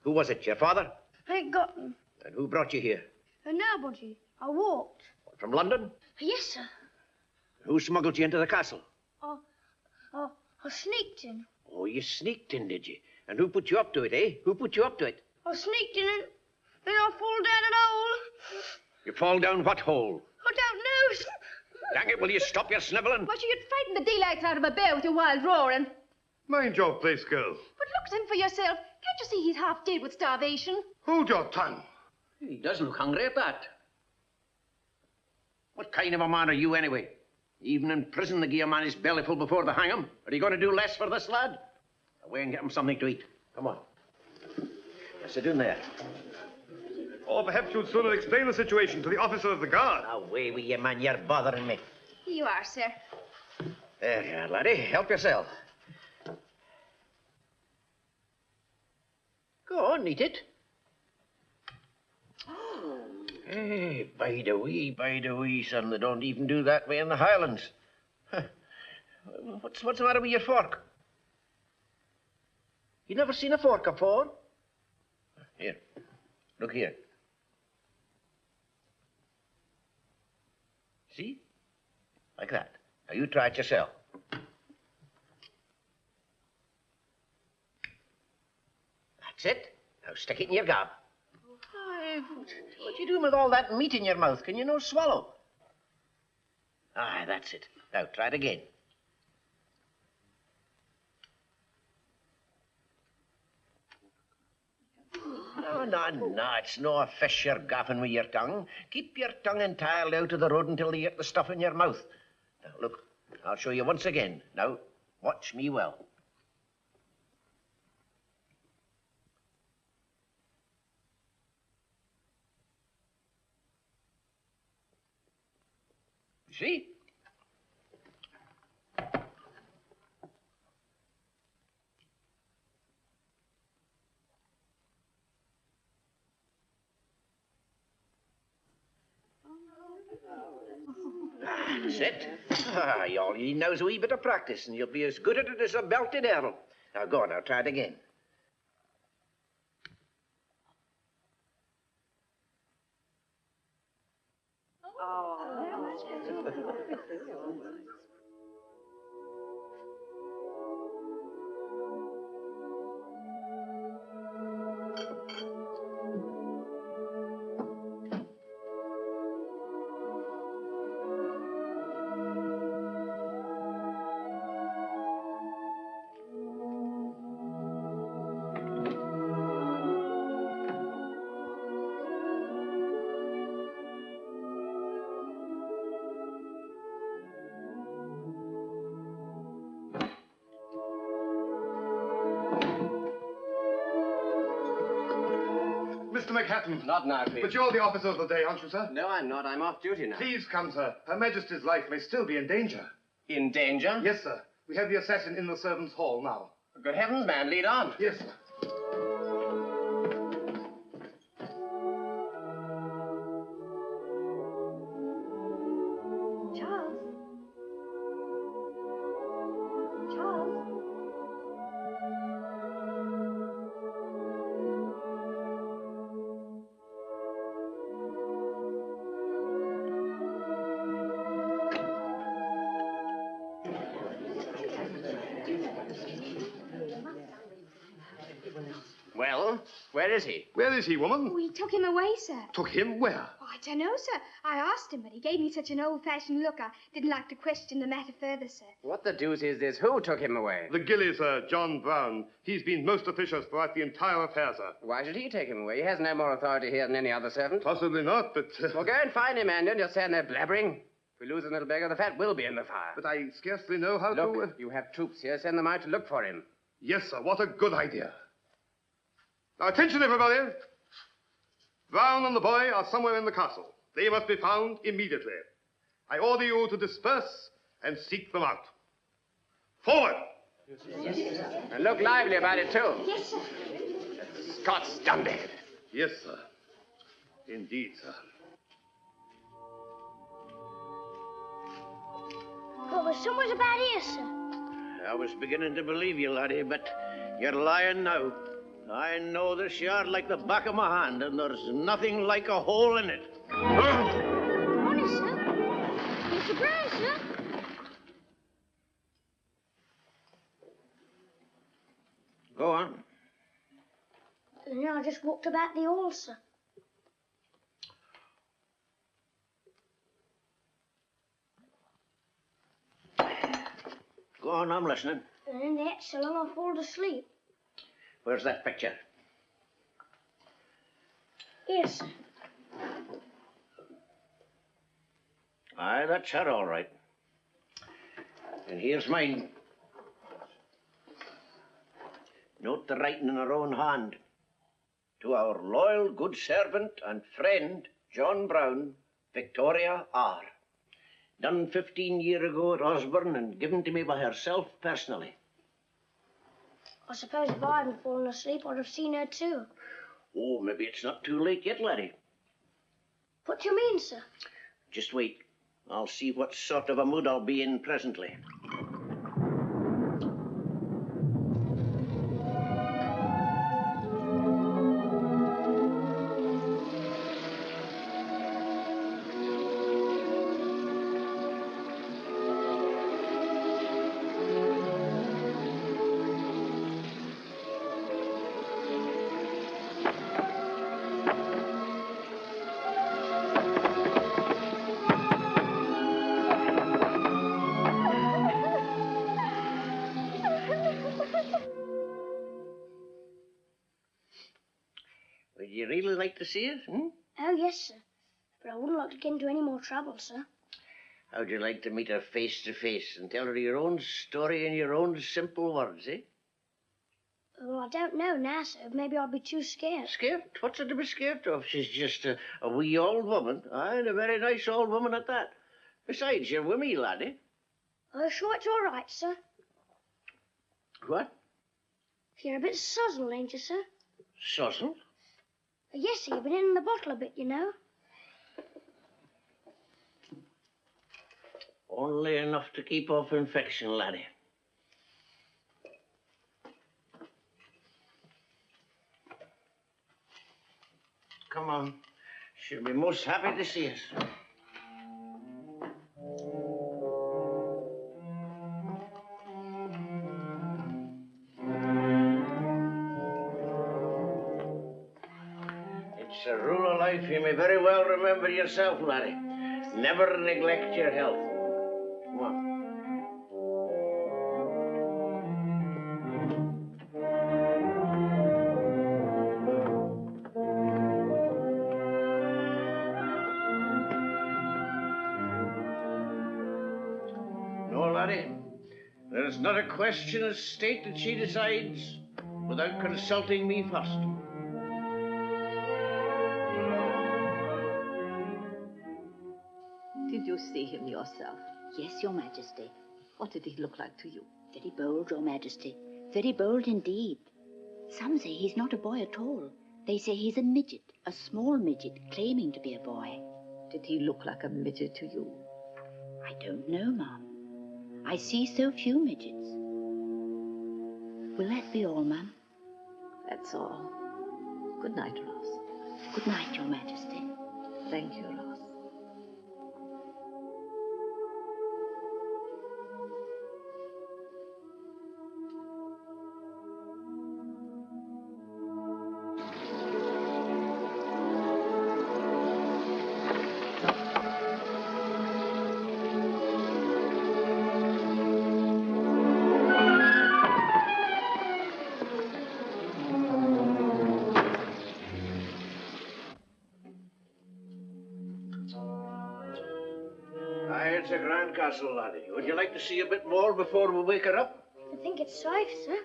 Who was it, your father? I ain't got him. And who brought you here? Nobody. I walked. What, from London? Yes, sir. Who smuggled you into the castle? I sneaked in. Oh, you sneaked in, did you? And who put you up to it, eh? Who put you up to it? I sneaked in and then I fall down an hole. You fall down what hole? I don't know, sir. Dang it, will you stop your snivelling? What, you'd frighten the daylights out of a bear with your wild roaring. Mind your place, girl. But look at him for yourself. Can't you see he's half dead with starvation? Hold your tongue. He doesn't look hungry at that. What kind of a man are you, anyway? Even in prison, they give a man his belly full before they hang him. Are you going to do less for this lad? Away and get him something to eat. Come on. Sit in there. Or perhaps you'd sooner explain the situation to the officer of the guard. Away with you, man. You're bothering me. Here you are, sir. There you are, laddie. Help yourself. Go on, eat it. Hey, bide a wee, son. They don't even do that way in the Highlands. Huh. What's the matter with your fork? You never seen a fork before? Here, look here. See? Like that. Now you try it yourself. That's it. Now stick it in your gob. What you doing with all that meat in your mouth? Can you no swallow? Ah, that's it. Now try it again. No, it's no a fish you're gaffing with your tongue. Keep your tongue entirely out of the road until you get the stuff in your mouth. Now, look, I'll show you once again. Now, watch me well. You see? Sit. Ah, all you need now is a wee bit of practice, and you'll be as good at it as a belted earl. Now, go on, now, try it again. Mr. McHatton. Not now, please. But you're the officer of the day, aren't you, sir? No, I'm not. I'm off duty now. Please come, sir. Her Majesty's life may still be in danger. In danger? Yes, sir. We have the assassin in the servants' hall now. Good heavens, man, lead on. Yes, sir. Charles? Charles? Well, where is he? Where is he, woman? We took him away, sir. Took him where? Oh, I don't know, sir. I asked him, but he gave me such an old-fashioned look, I didn't like to question the matter further, sir. What the deuce is this? Who took him away? The gilly, sir, John Brown. He's been most officious throughout the entire affair, sir. Why should he take him away? He has no more authority here than any other servant. Possibly not, but... Well, go and find him, Andy, and you'll stand there blabbering. If we lose a little beggar, the fat will be in the fire. But I scarcely know how to... Look, you have troops here. Send them out to look for him. Yes, sir. What a good idea. Now, attention, everybody. Brown and the boy are somewhere in the castle. They must be found immediately. I order you to disperse and seek them out. Forward! Yes, sir. And look lively about it, too. Yes, sir. Scots Dundead. Yes, sir. Indeed, sir. But there's somewhere about here, sir. I was beginning to believe you, laddie, but you're lying now. I know this yard like the back of my hand, and there's nothing like a hole in it. Honest, sir. I'm surprised, sir. Go on. And I just walked about the hall, sir. Go on, I'm listening. And in that so long I fall asleep. Where's that picture? Yes, sir. Aye, that's her, all right. And here's mine. Note the writing in her own hand. To our loyal good servant and friend, John Brown, Victoria R. Done 15 years ago at Osborne and given to me by herself personally. I suppose if I hadn't fallen asleep, I'd have seen her too. Oh, maybe it's not too late yet, laddie. What do you mean, sir? Just wait. I'll see what sort of a mood I'll be in presently. Would you really like to see it, Oh, yes, sir. But I wouldn't like to get into any more trouble, sir. How'd you like to meet her face to face and tell her your own story in your own simple words, eh? Well, I don't know now, sir. Maybe I'll be too scared. Scared? What's there to be scared of? She's just a wee old woman. Aye, and a very nice old woman at that. Besides, you're with me, laddie. Oh, sure, it's all right, sir. What? You're a bit sozzled, ain't you, sir? Sozzled? Yes, sir. You've been in the bottle a bit, you know. Only enough to keep off infection, laddie. Come on. She'll be most happy to see us. It's a rule of life you may very well remember yourself, laddie. Never neglect your health. Come on. No, laddie. There's not a question of state that she decides without consulting me first. Did you see him yourself? Yes, Your Majesty. What did he look like to you? Very bold, Your Majesty. Very bold indeed. Some say he's not a boy at all. They say he's a midget, a small midget, claiming to be a boy. Did he look like a midget to you? I don't know, Mum. I see so few midgets. Will that be all, Mum? That's all. Good night, Ross. Good night, Your Majesty. Thank you, Ross. It's a grand castle, laddie. Would you like to see a bit more before we wake her up? I think it's safe, sir.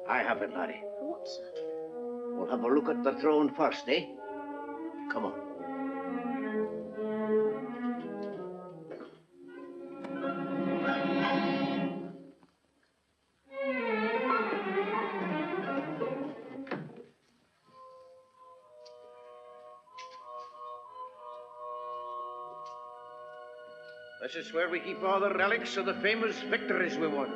I have it, laddie. What, sir? We'll have a look at the throne first, eh? Come on. This is where we keep all the relics of the famous victories we won.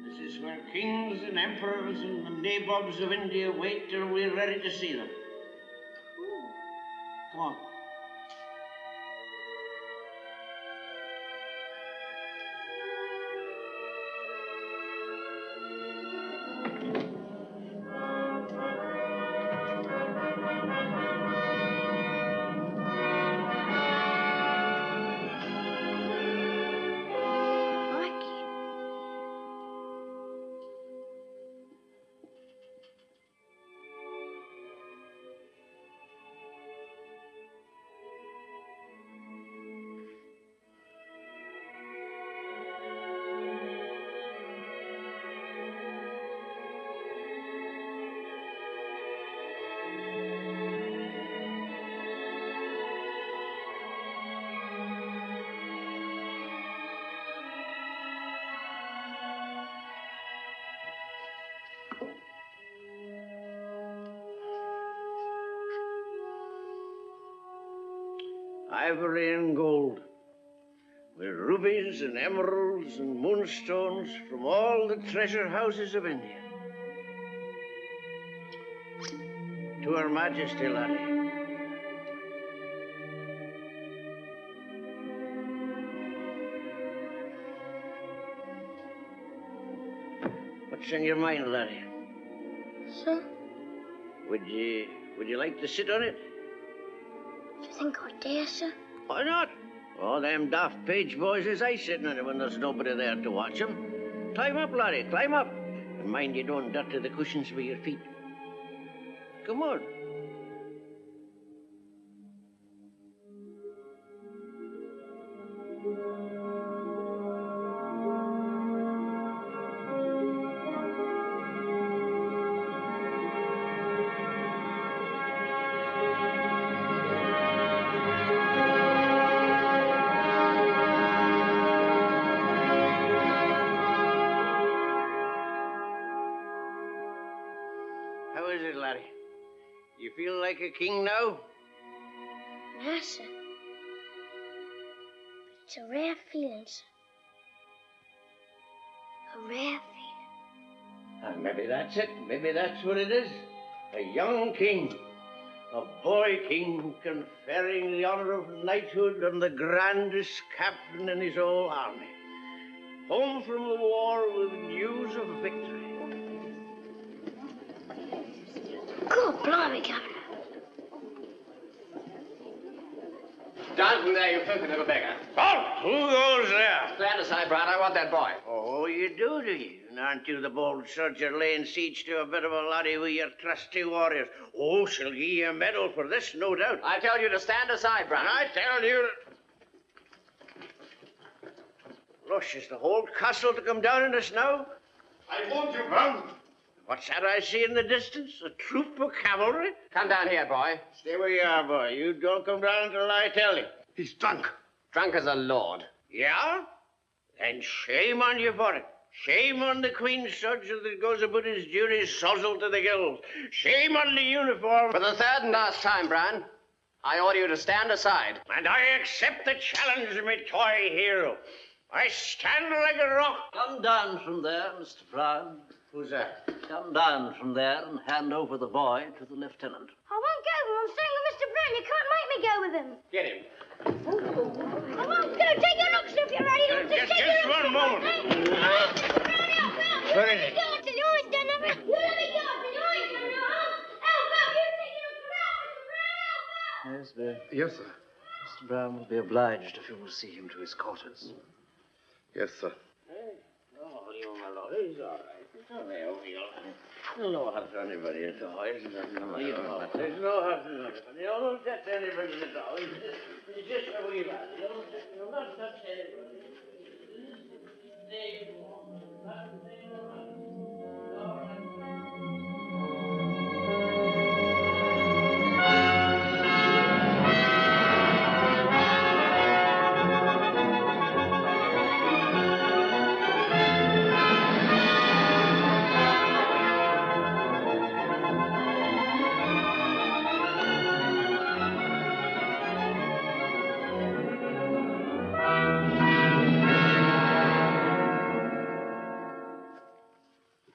This is where kings and emperors and the nabobs of India wait till we're ready to see them. Come on. Ivory and gold, with rubies and emeralds and moonstones from all the treasure houses of India. To Her Majesty, laddie. What's in your mind, laddie? Sir? Would you like to sit on it? Do you think I dare, sir? Why not? All them daft page boys is I sitting on it when there's nobody there to watch 'em. Climb up, laddie, climb up. And mind you don't dirty the cushions with your feet. Come on. How is it, laddie? You feel like a king now? No, sir. But it's a rare feeling, sir. A rare feeling. Maybe that's it. Maybe that's what it is. A young king. A boy king conferring the honor of knighthood on the grandest captain in his whole army. Home from the war with news of victory. God blimey, Governor. Down from there, you filthy little beggar. Oh, who goes there? Stand aside, Brown. I want that boy. Oh, you do you? And aren't you the bold soldier laying siege to a bit of a laddie with your trusty warriors? Oh, she'll give you a medal for this, no doubt. I tell you to stand aside, Brown. And I tell you to... Rush, is the whole castle to come down in the snow? I warned you, Brown. What's that I see in the distance? A troop of cavalry? Come down here, boy. Stay where you are, boy. You don't come down until I tell you. He's drunk. Drunk as a lord. Yeah? Then shame on you for it. Shame on the Queen's soldier that goes about his duties sozzled to the gills. Shame on the uniform. For the third and last time, Brown, I order you to stand aside. And I accept the challenge, my toy hero. I stand like a rock. Come down from there, Mr. Brown. Who's that? Come down from there and hand over the boy to the lieutenant. I won't go. I'm staying with Mr. Brown. You can't make me go with him. Get him. I won't go. Take your looks if you're ready. Just one moment. Where is he? You let me go until you always done it. Help out. You take your looks around, Mr. Brown. Yes, Yes, sir. Mr. Brown will be obliged if you will see him to his quarters. Yes, sir. Oh, leave him alone. He's all right. It's all right, There's no hurt to anybody at all. There's no hurt to anybody. Don't touch anybody at all. He's just a wee lad. You'll not touch anybody.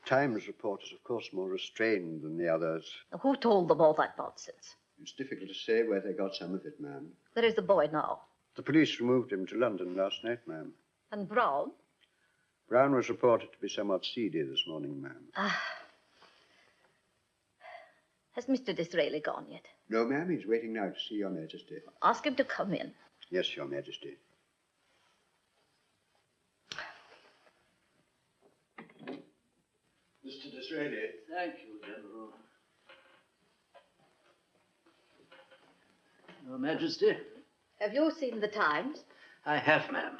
Times report is, of course, more restrained than the others. Who told them all that nonsense? It's difficult to say where they got some of it, ma'am. Where is the boy now? The police removed him to London last night, ma'am. And Brown? Brown was reported to be somewhat seedy this morning, ma'am. Has Mr. Disraeli gone yet? No, ma'am, he's waiting now to see Your Majesty. Ask him to come in. Yes, Your Majesty. Mr. Disraeli. Thank you, General. Your Majesty. Have you seen the Times? I have, ma'am.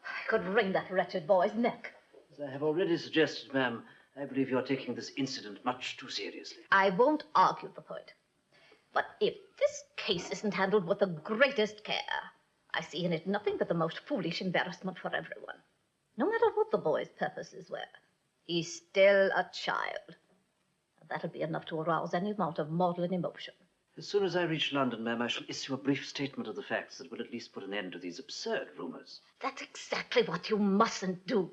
I could wring that wretched boy's neck. As I have already suggested, ma'am, I believe you're taking this incident much too seriously. I won't argue the point. But if this case isn't handled with the greatest care, I see in it nothing but the most foolish embarrassment for everyone. No matter what the boy's purposes were, he's still a child. And that'll be enough to arouse any amount of maudlin emotion. As soon as I reach London, ma'am, I shall issue a brief statement of the facts that will at least put an end to these absurd rumors. That's exactly what you mustn't do.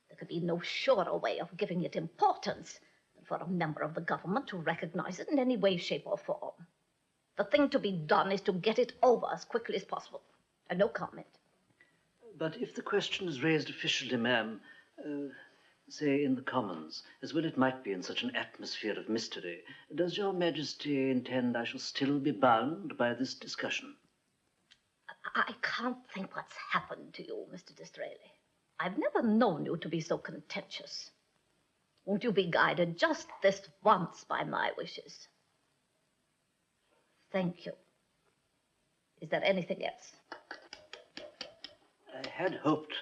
There could be no surer way of giving it importance than for a member of the government to recognize it in any way, shape, or form. The thing to be done is to get it over as quickly as possible. And no comment. But if the question is raised officially, ma'am, say in the Commons, as well it might be in such an atmosphere of mystery, does Your Majesty intend I shall still be bound by this discussion? I can't think what's happened to you, Mr. Disraeli. I've never known you to be so contentious. Won't you be guided just this once by my wishes? Thank you. Is there anything else? I had hoped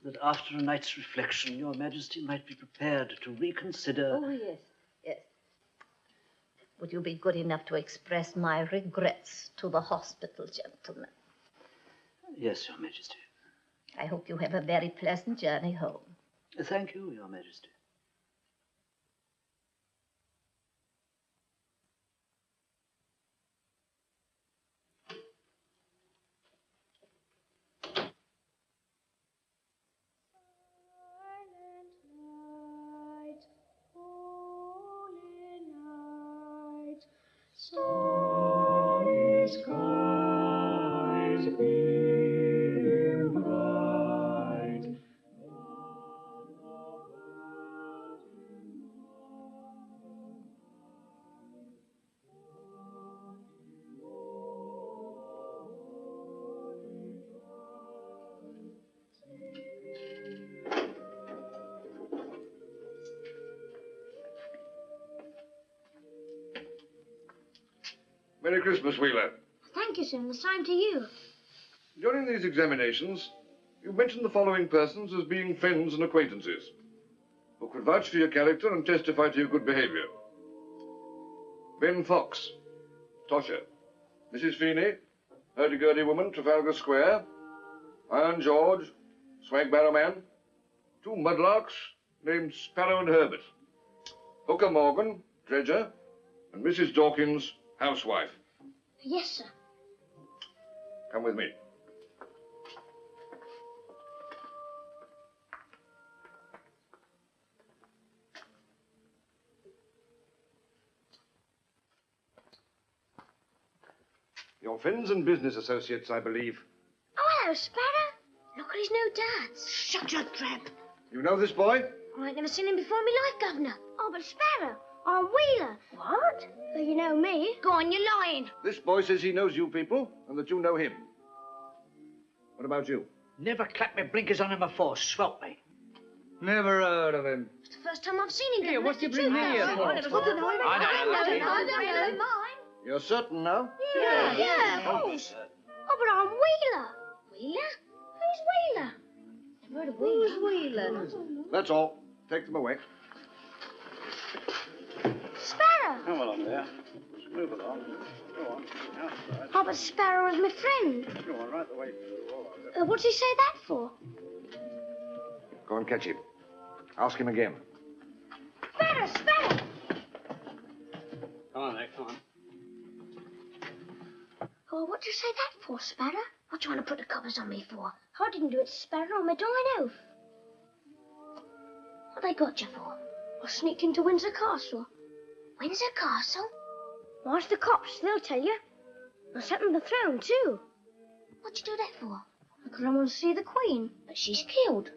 that after a night's reflection, Your Majesty might be prepared to reconsider... Oh, yes, yes. Would you be good enough to express my regrets to the hospital gentlemen? Yes, Your Majesty. I hope you have a very pleasant journey home. Thank you, Your Majesty. Merry Christmas, Wheeler. Thank you, sir, and the same to you. During these examinations, you mentioned the following persons as being friends and acquaintances who could vouch for your character and testify to your good behavior. Ben Fox, Tosher. Mrs. Feeney, hurdy-gurdy woman, Trafalgar Square. Iron George, swag barrow man. 2 mudlarks named Sparrow and Herbert. Hooker Morgan, dredger. And Mrs. Dawkins, housewife. Yes, sir. Come with me. Your friends and business associates, I believe. Oh, hello, Sparrow. Look at his new dads. Shut your trap. You know this boy? I ain't never seen him before in my life, Governor. Oh, but Sparrow, I'm Wheeler. What? Well, you know me. Go on, you're lying. This boy says he knows you people and that you know him. What about you? Never clapped my blinkers on him before, swelt me. Never heard of him. It's the first time I've seen him. Yeah, what do you bring me here for? I never got to know him. I know. You're certain now? Yeah. Oh, but I'm Wheeler. Wheeler? Who's Wheeler? Never heard of Wheeler. Who's Wheeler? That's all. Take them away. Sparrow. Come along there. Move along. Go on. Outside. Oh, but Sparrow is my friend. Go on, right the way through. What's he say that for? Go and catch him. Ask him again. Sparrow, Sparrow. Come on there, come on. Oh, what'd you say that for, Sparrow? What do you want to put the covers on me for? I didn't do it, Sparrow, on my dying oath. What they got you for? I sneaked into Windsor Castle. Windsor Castle? Why's the cops? They'll tell you. I sat on the throne, too. What'd you do that for? Because I want to see the Queen, but she's killed.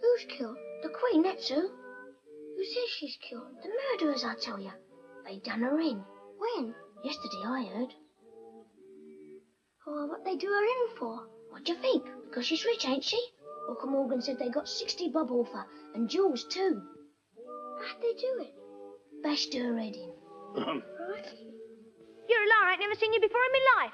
Who's killed? The Queen, that's who. Who says she's killed? The murderers, I tell you. They done her in. When? Yesterday, I heard. Oh, what they do her in for? What do you think? Because she's rich, ain't she? Hooker Morgan said they got 60 bob off her, and jewels too. How'd they do it? Bashed her head in. Right? You're a liar. I ain't never seen you before in my life.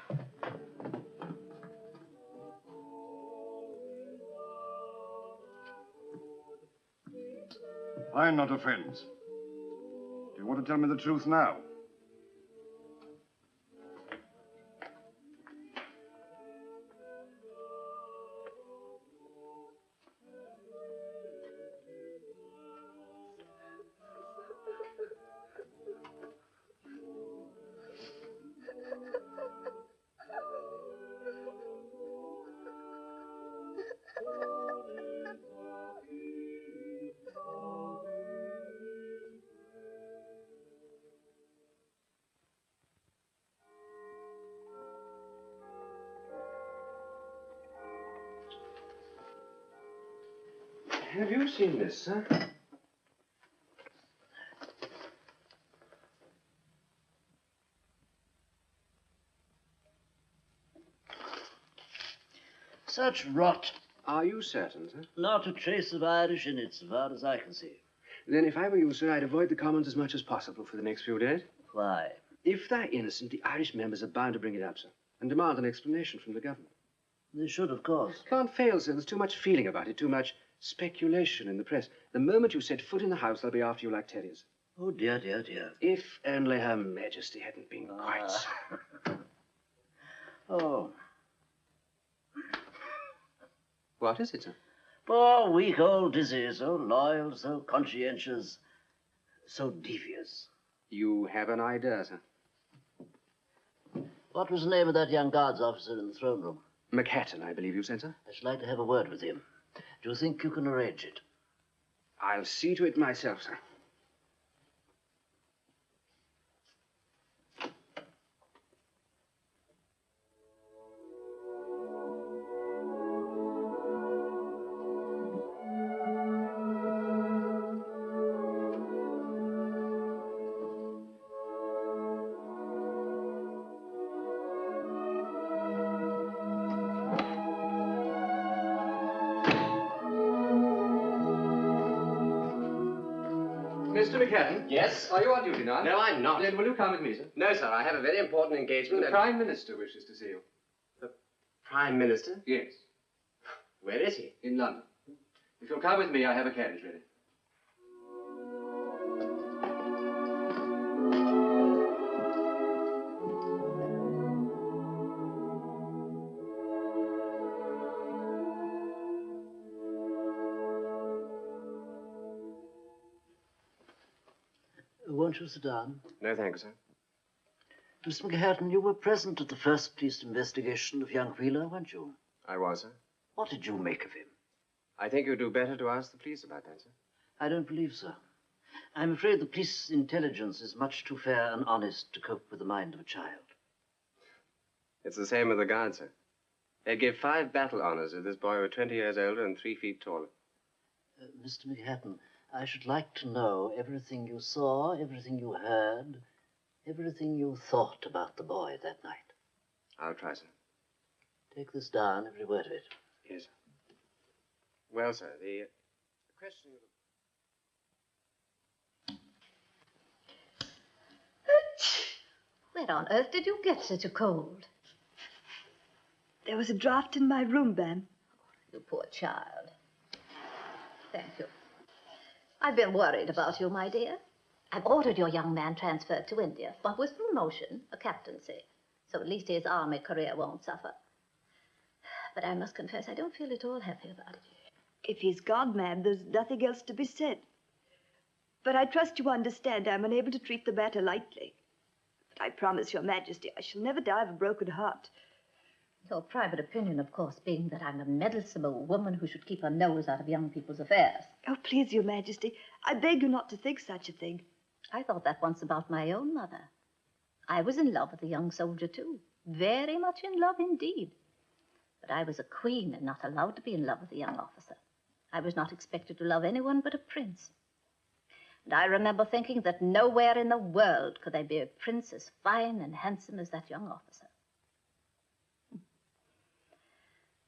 I'm not a friend. Do you want to tell me the truth now? Have you seen this, sir? Such rot. Are you certain, sir? Not a trace of Irish in it, so far as I can see. Then if I were you, sir, I'd avoid the Commons as much as possible for the next few days. Why? If they're innocent, the Irish members are bound to bring it up, sir, and demand an explanation from the government. They should, of course. Can't fail, sir. There's too much feeling about it, too much speculation in the press. The moment you set foot in the house, they'll be after you like terriers. Oh, dear, dear, dear. If only Her Majesty hadn't been quite so... Oh. What is it, sir? Poor, weak old Dizzy, so loyal, so conscientious, so devious. You have an idea, sir? What was the name of that young guards officer in the throne room? McHatton, I believe you said, sir? I should like to have a word with him. Do you think you can arrange it? I'll see to it myself, sir. Mr. McHatton? Yes? Are you on duty now? No, I'm not. Then will you come with me, sir? No, sir, I have a very important engagement. The Prime Minister wishes to see you. The Prime Minister? Yes. Where is he? In London. If you'll come with me, I have a carriage ready. Won't you sit down? No, thank you, sir. Mr. McHatton, you were present at the first police investigation of young Wheeler, weren't you? I was, sir. What did you make of him? I think you'd do better to ask the police about that, sir. I don't believe so. I'm afraid the police intelligence is much too fair and honest to cope with the mind of a child. It's the same with the guards, sir. They'd give 5 battle honors if this boy were 20 years older and 3 feet taller. Mr. McHatton, I should like to know everything you saw, everything you heard, everything you thought about the boy that night. I'll try, sir. Take this down, every word of it. Yes, sir. Well, sir, the question of... Where on earth did you get such a cold? There was a draft in my room, ma'am. You poor child. Thank you. I've been worried about you, my dear. I've ordered your young man transferred to India, but with promotion, a captaincy. So at least his army career won't suffer. But I must confess, I don't feel at all happy about it. If he's gone, ma'am, there's nothing else to be said. But I trust you understand I'm unable to treat the matter lightly. But I promise your Majesty I shall never die of a broken heart. Your private opinion, of course, being that I'm a meddlesome old woman who should keep her nose out of young people's affairs. Oh, please, your Majesty, I beg you not to think such a thing. I thought that once about my own mother. I was in love with a young soldier, too. Very much in love indeed. But I was a queen and not allowed to be in love with a young officer. I was not expected to love anyone but a prince. And I remember thinking that nowhere in the world could there be a prince as fine and handsome as that young officer.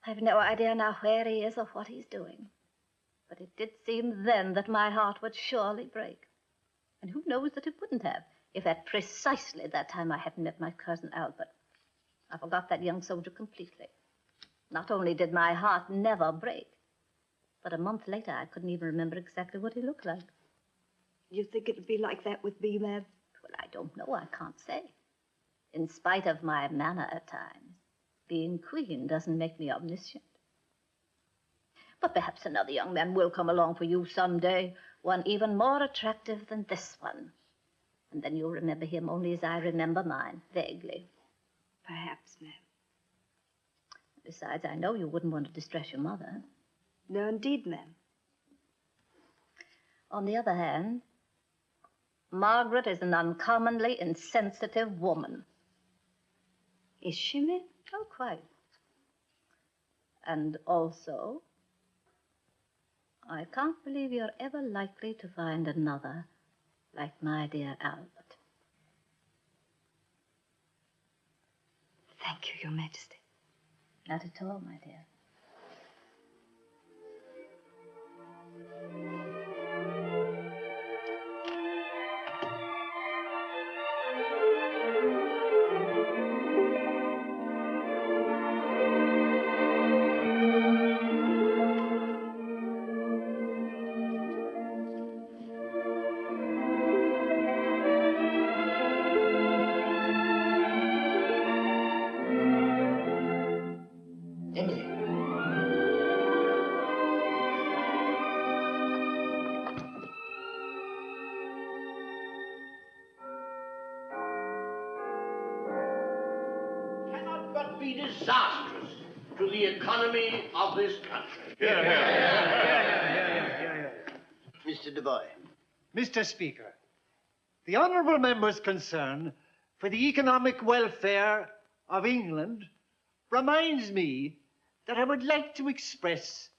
I've no idea now where he is or what he's doing. But it did seem then that my heart would surely break. And who knows that it wouldn't have, if at precisely that time I hadn't met my cousin Albert. I forgot that young soldier completely. Not only did my heart never break, but a month later I couldn't even remember exactly what he looked like. You think it'll be like that with me, ma'am? Well, I don't know. I can't say. In spite of my manner at times, being queen doesn't make me omniscient. But perhaps another young man will come along for you someday, one even more attractive than this one. And then you'll remember him only as I remember mine, vaguely. Perhaps, ma'am. Besides, I know you wouldn't want to distress your mother. No, indeed, ma'am. On the other hand, Margaret is an uncommonly insensitive woman. Is she, ma'am? Oh, quite. And also, I can't believe you're ever likely to find another like my dear Albert. Thank you, Your Majesty. Not at all, my dear. Be disastrous to the economy of this country. Mr. Du Bois. Mr. Speaker, the honourable member's concern for the economic welfare of England reminds me that I would like to express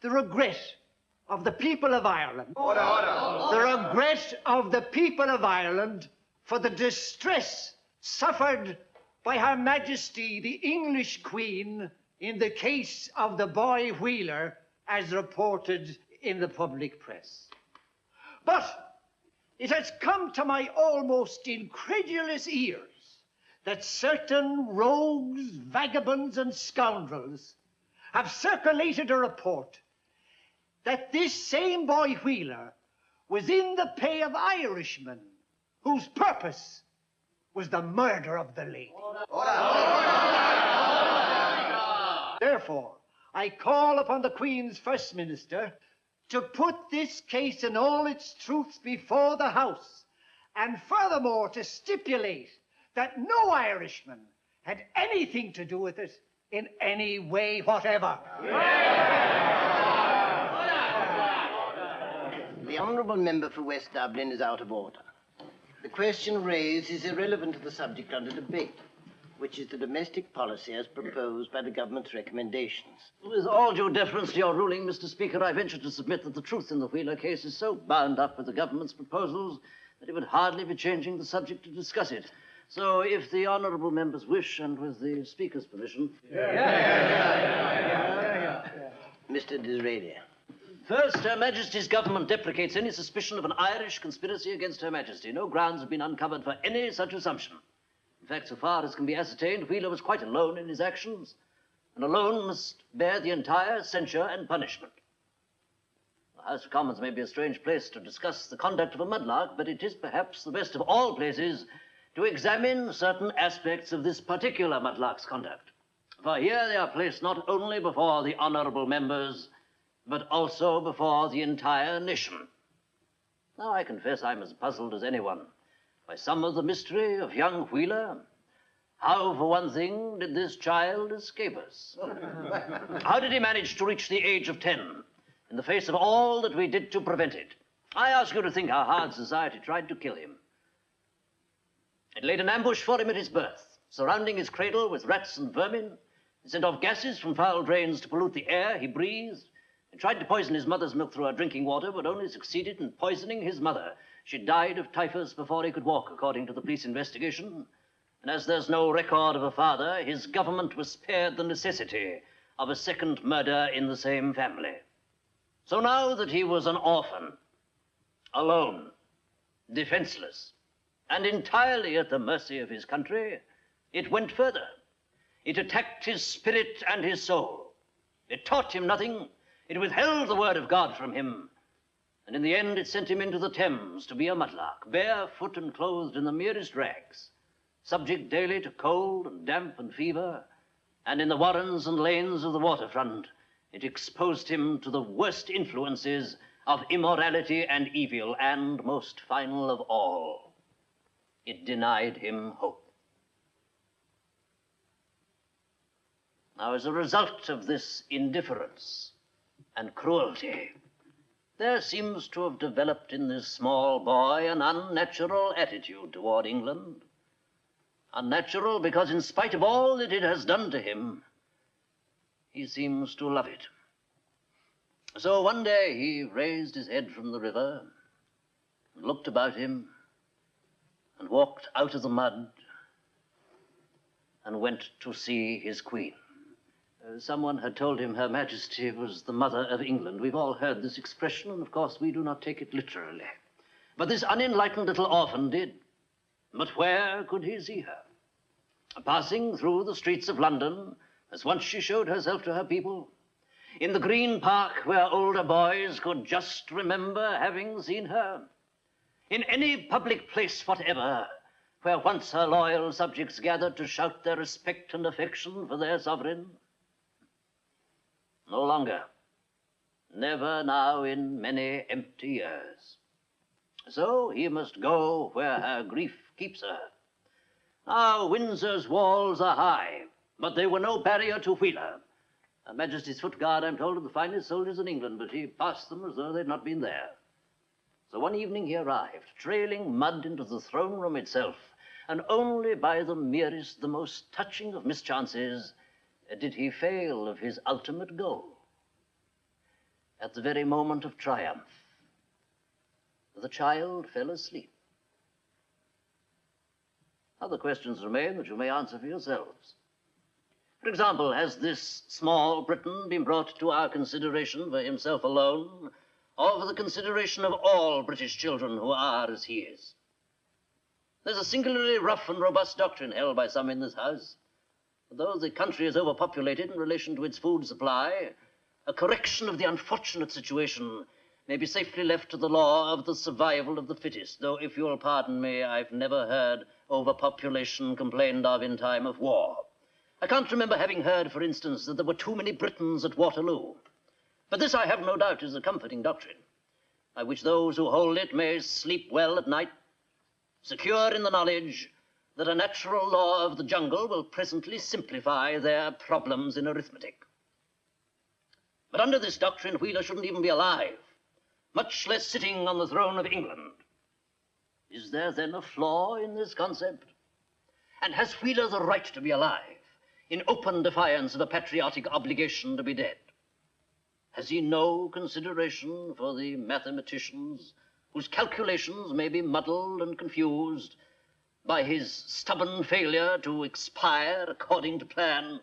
the regret of the people of Ireland. Order, order. The regret of the people of Ireland for the distress suffered by Her Majesty the English Queen in the case of the boy Wheeler as reported in the public press. But it has come to my almost incredulous ears that certain rogues, vagabonds, and scoundrels have circulated a report that this same boy Wheeler was in the pay of Irishmen whose purpose was the murder of the lady. Therefore, I call upon the Queen's First Minister to put this case in all its truth before the House, and furthermore to stipulate that no Irishman had anything to do with it in any way whatever. The honourable member for West Dublin is out of order. The question raised is irrelevant to the subject under debate, which is the domestic policy as proposed by the government's recommendations. With all due deference to your ruling, Mr. Speaker, I venture to submit that the truth in the Wheeler case is so bound up with the government's proposals that it would hardly be changing the subject to discuss it. So, if the honourable members wish, and with the Speaker's permission... Mr. Disraeli. First, Her Majesty's government deprecates any suspicion of an Irish conspiracy against Her Majesty. No grounds have been uncovered for any such assumption. In fact, so far as can be ascertained, Wheeler was quite alone in his actions, and alone must bear the entire censure and punishment. The House of Commons may be a strange place to discuss the conduct of a mudlark, but it is perhaps the best of all places to examine certain aspects of this particular mudlark's conduct. For here they are placed not only before the honourable members, but also before the entire nation. Now, I confess I'm as puzzled as anyone by some of the mystery of young Wheeler. How, for one thing, did this child escape us? How did he manage to reach the age of 10 in the face of all that we did to prevent it? I ask you to think how hard society tried to kill him. It laid an ambush for him at his birth, surrounding his cradle with rats and vermin. It sent off gases from foul drains to pollute the air he breathed. It tried to poison his mother's milk through her drinking water, but only succeeded in poisoning his mother. She died of typhus before he could walk, according to the police investigation. And as there's no record of a father, his government was spared the necessity of a second murder in the same family. So now that he was an orphan, alone, defenseless, and entirely at the mercy of his country, it went further. It attacked his spirit and his soul. It taught him nothing. It withheld the word of God from him. And in the end, it sent him into the Thames to be a mudlark, barefoot and clothed in the merest rags, subject daily to cold and damp and fever. And in the warrens and lanes of the waterfront, it exposed him to the worst influences of immorality and evil, and, most final of all, it denied him hope. Now, as a result of this indifference and cruelty, there seems to have developed in this small boy an unnatural attitude toward England. Unnatural because, in spite of all that it has done to him, he seems to love it. So one day he raised his head from the river and looked about him and walked out of the mud and went to see his queen. Someone had told him Her Majesty was the mother of England. We've all heard this expression, and of course we do not take it literally. But this unenlightened little orphan did. But where could he see her? Passing through the streets of London, as once she showed herself to her people. In the Green Park, where older boys could just remember having seen her. In any public place whatever, where once her loyal subjects gathered to shout their respect and affection for their sovereign. No longer. Never now in many empty years. So he must go where her grief keeps her. Now, Windsor's walls are high, but they were no barrier to Wheeler. Her Majesty's foot guard, I'm told, are the finest soldiers in England, but he passed them as though they'd not been there. So one evening he arrived, trailing mud into the throne room itself, and only by the merest, the most touching of mischances did he fail of his ultimate goal. At the very moment of triumph, the child fell asleep. Other questions remain that you may answer for yourselves. For example, has this small Briton been brought to our consideration for himself alone, or for the consideration of all British children who are as he is. There's a singularly rough and robust doctrine held by some in this House. Though the country is overpopulated in relation to its food supply, a correction of the unfortunate situation may be safely left to the law of the survival of the fittest, though, if you'll pardon me, I've never heard overpopulation complained of in time of war. I can't remember having heard, for instance, that there were too many Britons at Waterloo. But this, I have no doubt, is a comforting doctrine, by which those who hold it may sleep well at night, secure in the knowledge that a natural law of the jungle will presently simplify their problems in arithmetic. But under this doctrine, Wheeler shouldn't even be alive, much less sitting on the throne of England. Is there then a flaw in this concept? And has Wheeler the right to be alive, in open defiance of a patriotic obligation to be dead? Has he no consideration for the mathematicians whose calculations may be muddled and confused by his stubborn failure to expire according to plan?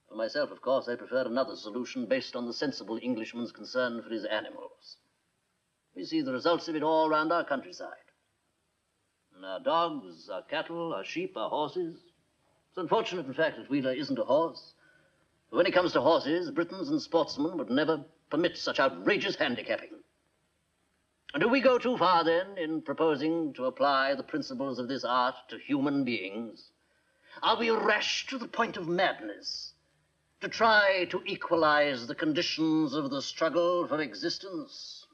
For myself, of course, I prefer another solution based on the sensible Englishman's concern for his animals. We see the results of it all round our countryside. And our dogs, our cattle, our sheep, our horses. It's unfortunate, in fact, that Wheeler isn't a horse. But when it comes to horses, Britons and sportsmen would never permit such outrageous handicapping. And do we go too far, then, in proposing to apply the principles of this art to human beings? Are we rash to the point of madness, to try to equalize the conditions of the struggle for existence?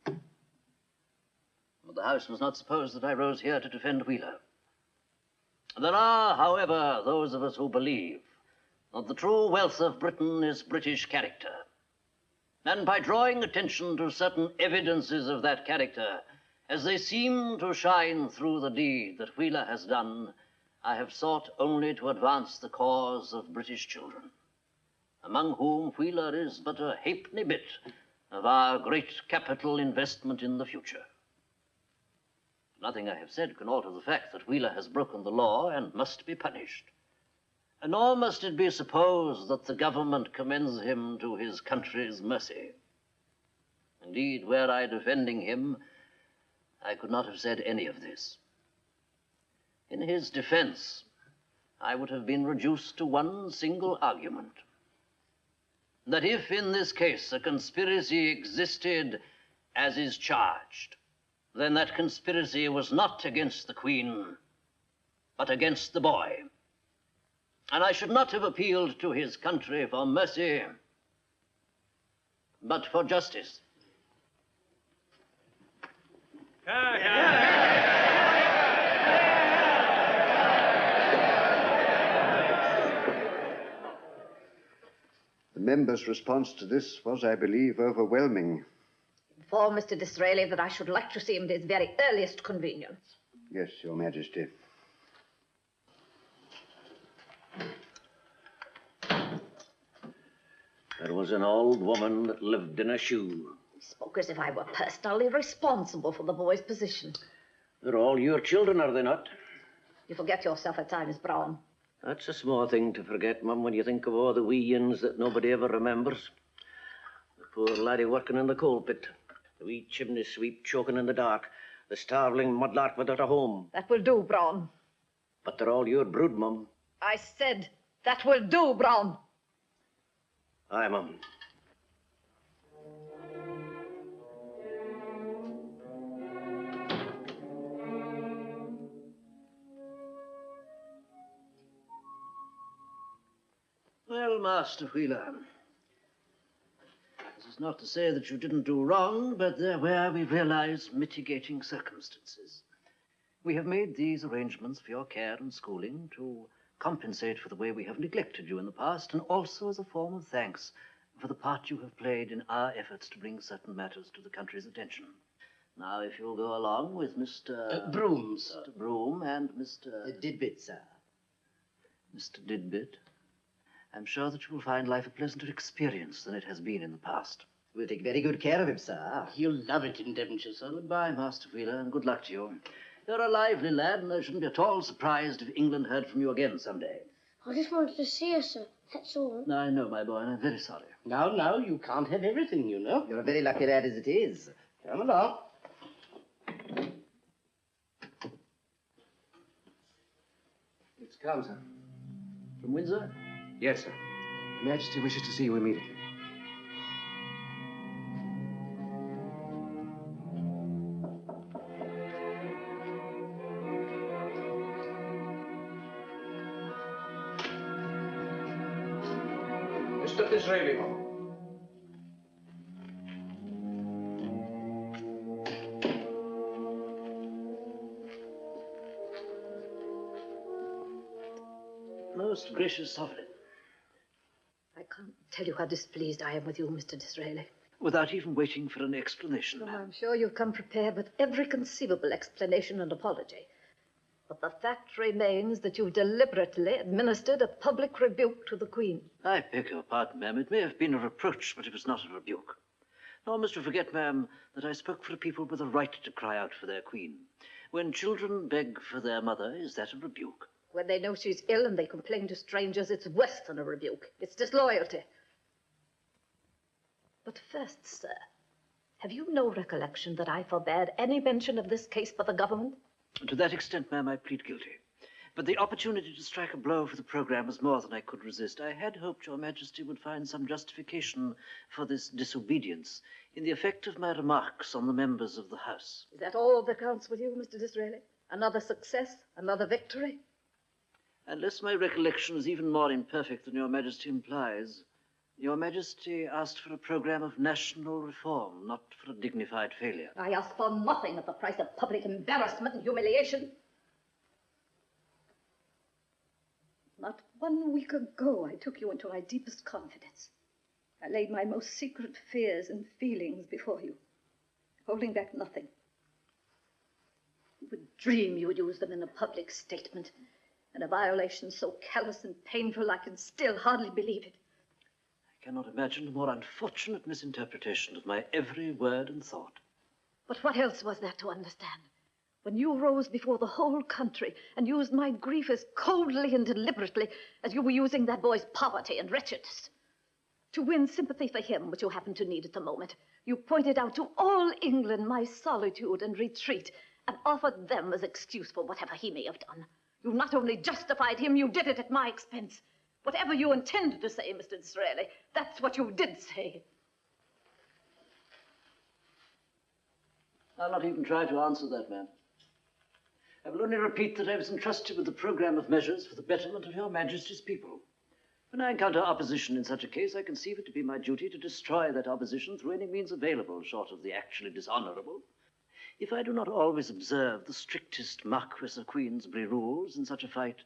But the House must not suppose that I rose here to defend Wheeler. There are, however, those of us who believe that the true wealth of Britain is British character. And by drawing attention to certain evidences of that character, as they seem to shine through the deed that Wheeler has done, I have sought only to advance the cause of British children, among whom Wheeler is but a halfpenny bit of our great capital investment in the future. Nothing I have said can alter the fact that Wheeler has broken the law and must be punished. Nor must it be supposed that the government commends him to his country's mercy. Indeed, were I defending him, I could not have said any of this. In his defense, I would have been reduced to one single argument: that if in this case a conspiracy existed as is charged, then that conspiracy was not against the Queen, but against the boy. And I should not have appealed to his country for mercy, but for justice. The members' response to this was, I believe, overwhelming. Inform Mr. Disraeli that I should like to see him at his very earliest convenience. Yes, Your Majesty. There was an old woman that lived in a shoe. He spoke as if I were personally responsible for the boy's position. They're all your children, are they not? You forget yourself at times, Brown. That's a small thing to forget, Mum, when you think of all the wee yins that nobody ever remembers. The poor laddie working in the coal pit, the wee chimney sweep choking in the dark, the starveling mudlark without a home. That will do, Brown. But they're all your brood, Mum. I said that will do, Brown. Aye, Mum. Well, Master Wheeler, this is not to say that you didn't do wrong, but there were, we realize, mitigating circumstances. We have made these arrangements for your care and schooling to compensate for the way we have neglected you in the past, and also as a form of thanks for the part you have played in our efforts to bring certain matters to the country's attention. Now, if you'll go along with Mr. Broom, sir. Mr. Broom and Mr. Didbit, sir. Mr. Didbit, I'm sure that you will find life a pleasanter experience than it has been in the past. We'll take very good care of him, sir. He'll love it in Devonshire, sir. Goodbye, Master Wheeler, and good luck to you. You're a lively lad, and I shouldn't be at all surprised if England heard from you again someday. I just wanted to see her, sir. That's all. No, I know, my boy, and I'm very sorry. No, no, you can't have everything, you know. You're a very lucky lad as it is. Come along. It's come, sir. From Windsor? Yes, sir. Her Majesty wishes to see you immediately. Mr. Disraeli. Most gracious sovereign. I can't tell you how displeased I am with you, Mr. Disraeli. Without even waiting for an explanation. Oh, I'm sure you've come prepared with every conceivable explanation and apology. But the fact remains that you've deliberately administered a public rebuke to the Queen. I beg your pardon, ma'am. It may have been a reproach, but it was not a rebuke. Nor must you forget, ma'am, that I spoke for a people with a right to cry out for their Queen. When children beg for their mother, is that a rebuke? When they know she's ill and they complain to strangers, it's worse than a rebuke. It's disloyalty. But first, sir, have you no recollection that I forbade any mention of this case by the government? To that extent, ma'am, I plead guilty. But the opportunity to strike a blow for the programme was more than I could resist. I had hoped your Majesty would find some justification for this disobedience in the effect of my remarks on the members of the House. Is that all that counts with you, Mr. Disraeli? Another success? Another victory? Unless my recollection is even more imperfect than your Majesty implies, your Majesty asked for a programme of national reform, not for a dignified failure. I ask for nothing at the price of public embarrassment and humiliation. Not 1 week ago, I took you into my deepest confidence. I laid my most secret fears and feelings before you, holding back nothing. You would dream you would use them in a public statement, and a violation so callous and painful I can still hardly believe it. I cannot imagine a more unfortunate misinterpretation of my every word and thought. But what else was there to understand? When you rose before the whole country and used my grief as coldly and deliberately as you were using that boy's poverty and wretchedness. To win sympathy for him, which you happened to need at the moment, you pointed out to all England my solitude and retreat and offered them as excuse for whatever he may have done. You not only justified him, you did it at my expense. Whatever you intended to say, Mr. Disraeli, that's what you did say. I'll not even try to answer that, ma'am. I will only repeat that I was entrusted with a programme of measures for the betterment of your Majesty's people. When I encounter opposition in such a case, I conceive it to be my duty to destroy that opposition through any means available, short of the actually dishonourable. If I do not always observe the strictest Marquis of Queensberry rules in such a fight,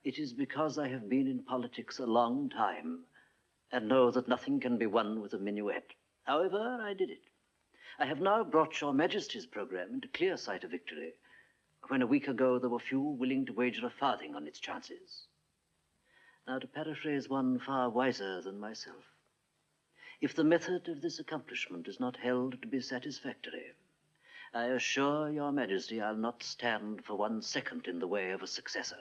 it is because I have been in politics a long time and know that nothing can be won with a minuet. However, I did it. I have now brought your Majesty's programme into clear sight of victory, when a week ago there were few willing to wager a farthing on its chances. Now, to paraphrase one far wiser than myself, if the method of this accomplishment is not held to be satisfactory, I assure your Majesty I'll not stand for 1 second in the way of a successor.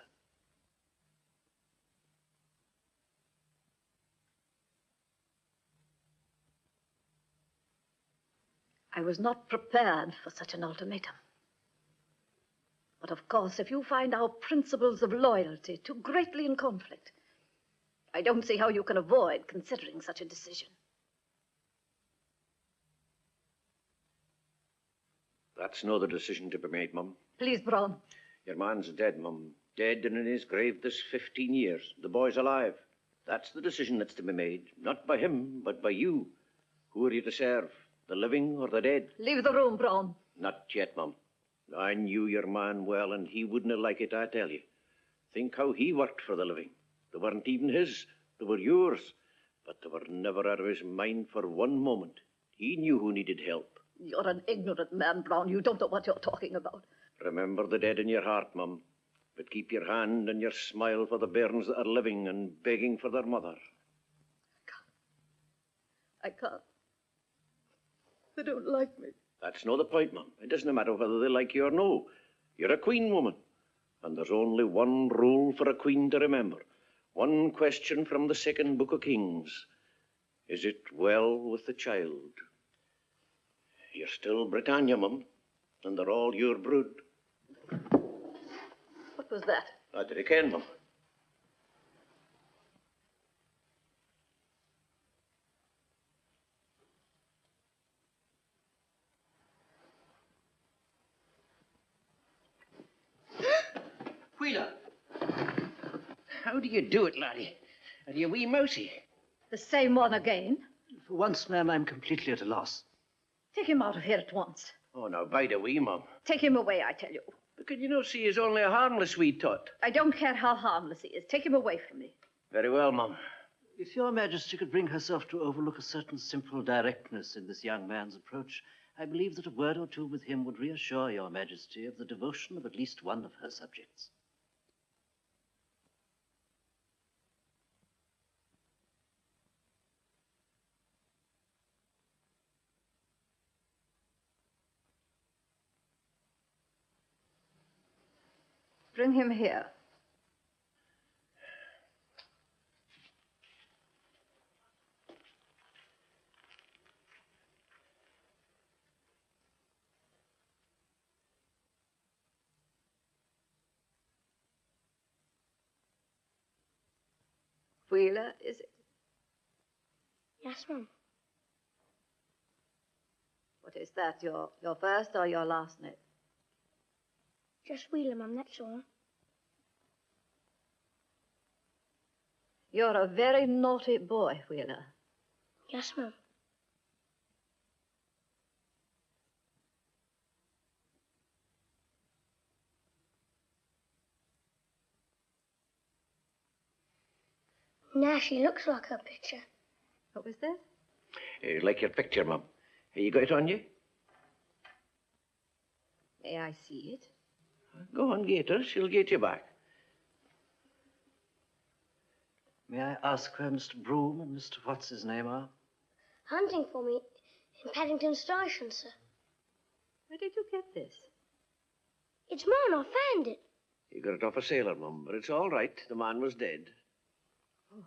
I was not prepared for such an ultimatum. But of course, if you find our principles of loyalty too greatly in conflict, I don't see how you can avoid considering such a decision. That's no the decision to be made, Mum. Please, Braun. Your man's dead, Mum. Dead and in his grave this 15 years. The boy's alive. That's the decision that's to be made. Not by him, but by you. Who are you to serve? The living or the dead? Leave the room, Braun. Not yet, Mum. I knew your man well, and he wouldn't like it, I tell you. Think how he worked for the living. They weren't even his. They were yours. But they were never out of his mind for 1 moment. He knew who needed help. You're an ignorant man, Braun. You don't know what you're talking about. Remember the dead in your heart, Mum. But keep your hand and your smile for the bairns that are living and begging for their mother. I can't. They don't like me. That's no the point, Mum. It doesn't matter whether they like you or no. You're a queen woman. And there's only one rule for a queen to remember. One question from the second book of Kings. Is it well with the child? You're still Britannia, Mum, and they're all your brood. What was that? I did again, Mum. Wheeler. How do you do it, laddie? Are you wee mousy? The same one again? For once, ma'am, I'm completely at a loss. Take him out of here at once. Oh, now, by the way, Mum. Take him away, I tell you. But can you not see he's only a harmless wee tot? I don't care how harmless he is. Take him away from me. Very well, Mum. If your Majesty could bring herself to overlook a certain simple directness in this young man's approach, I believe that a word or two with him would reassure your Majesty of the devotion of at least one of her subjects. Bring him here. Wheeler, is it? Yes, Mum. What is that, your first or your last name? Just Wheeler, Mum, that's all. You're a very naughty boy, Wheeler. Yes, Mum. Now she looks like her picture. What was that? Like your picture, Mum. You got it on you? May I see it? Go on, get her. She'll get you back. May I ask where Mr. Broom and Mr. What's-his-name are? Hunting for me in Paddington Station, sir. Where did you get this? It's mine. I found it. You got it off a sailor, Mum, but it's all right. The man was dead. Oh,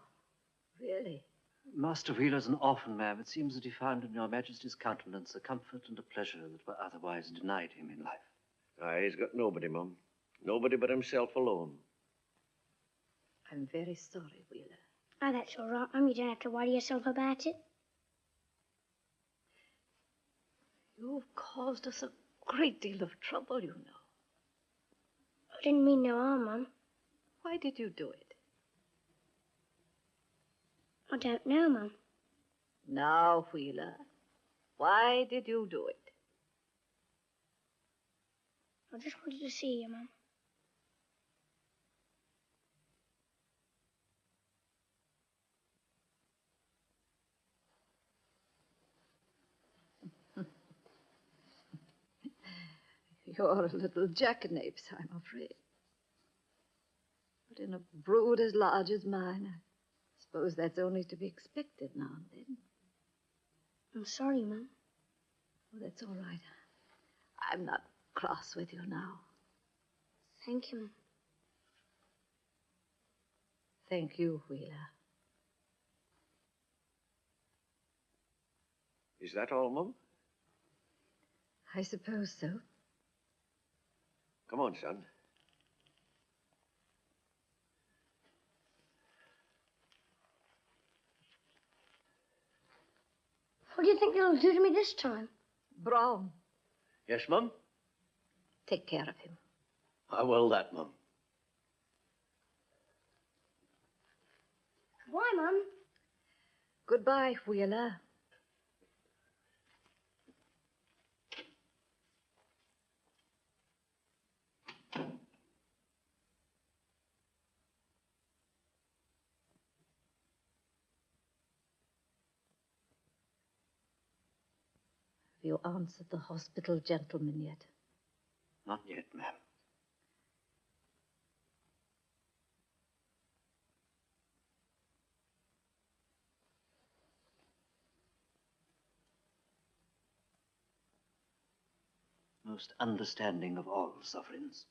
really? Master Wheeler's an orphan, ma'am. It seems that he found in your Majesty's countenance a comfort and a pleasure that were otherwise denied him in life. Aye, he's got nobody, Mum. Nobody but himself alone. I'm very sorry, Wheeler. Oh, that's all right, Mum. You don't have to worry yourself about it. You've caused us a great deal of trouble, you know. I didn't mean no harm, Mum. Why did you do it? I don't know, Mum. Now, Wheeler, why did you do it? I just wanted to see you, Mum. You're a little jackanapes, I'm afraid. But in a brood as large as mine, I suppose that's only to be expected now and then. I'm sorry, Mum. Oh, that's all right. I'm not cross with you now. Thank you, Mum. Thank you, Wheeler. Is that all, Mum? I suppose so. Come on, son. What do you think they'll do to me this time? Brown, Yes, Mum? take care of him. I will that, Mum. Why, Mum? Goodbye, Wheeler. Have you answered the hospital gentleman yet? Not yet, ma'am. Most understanding of all sovereigns.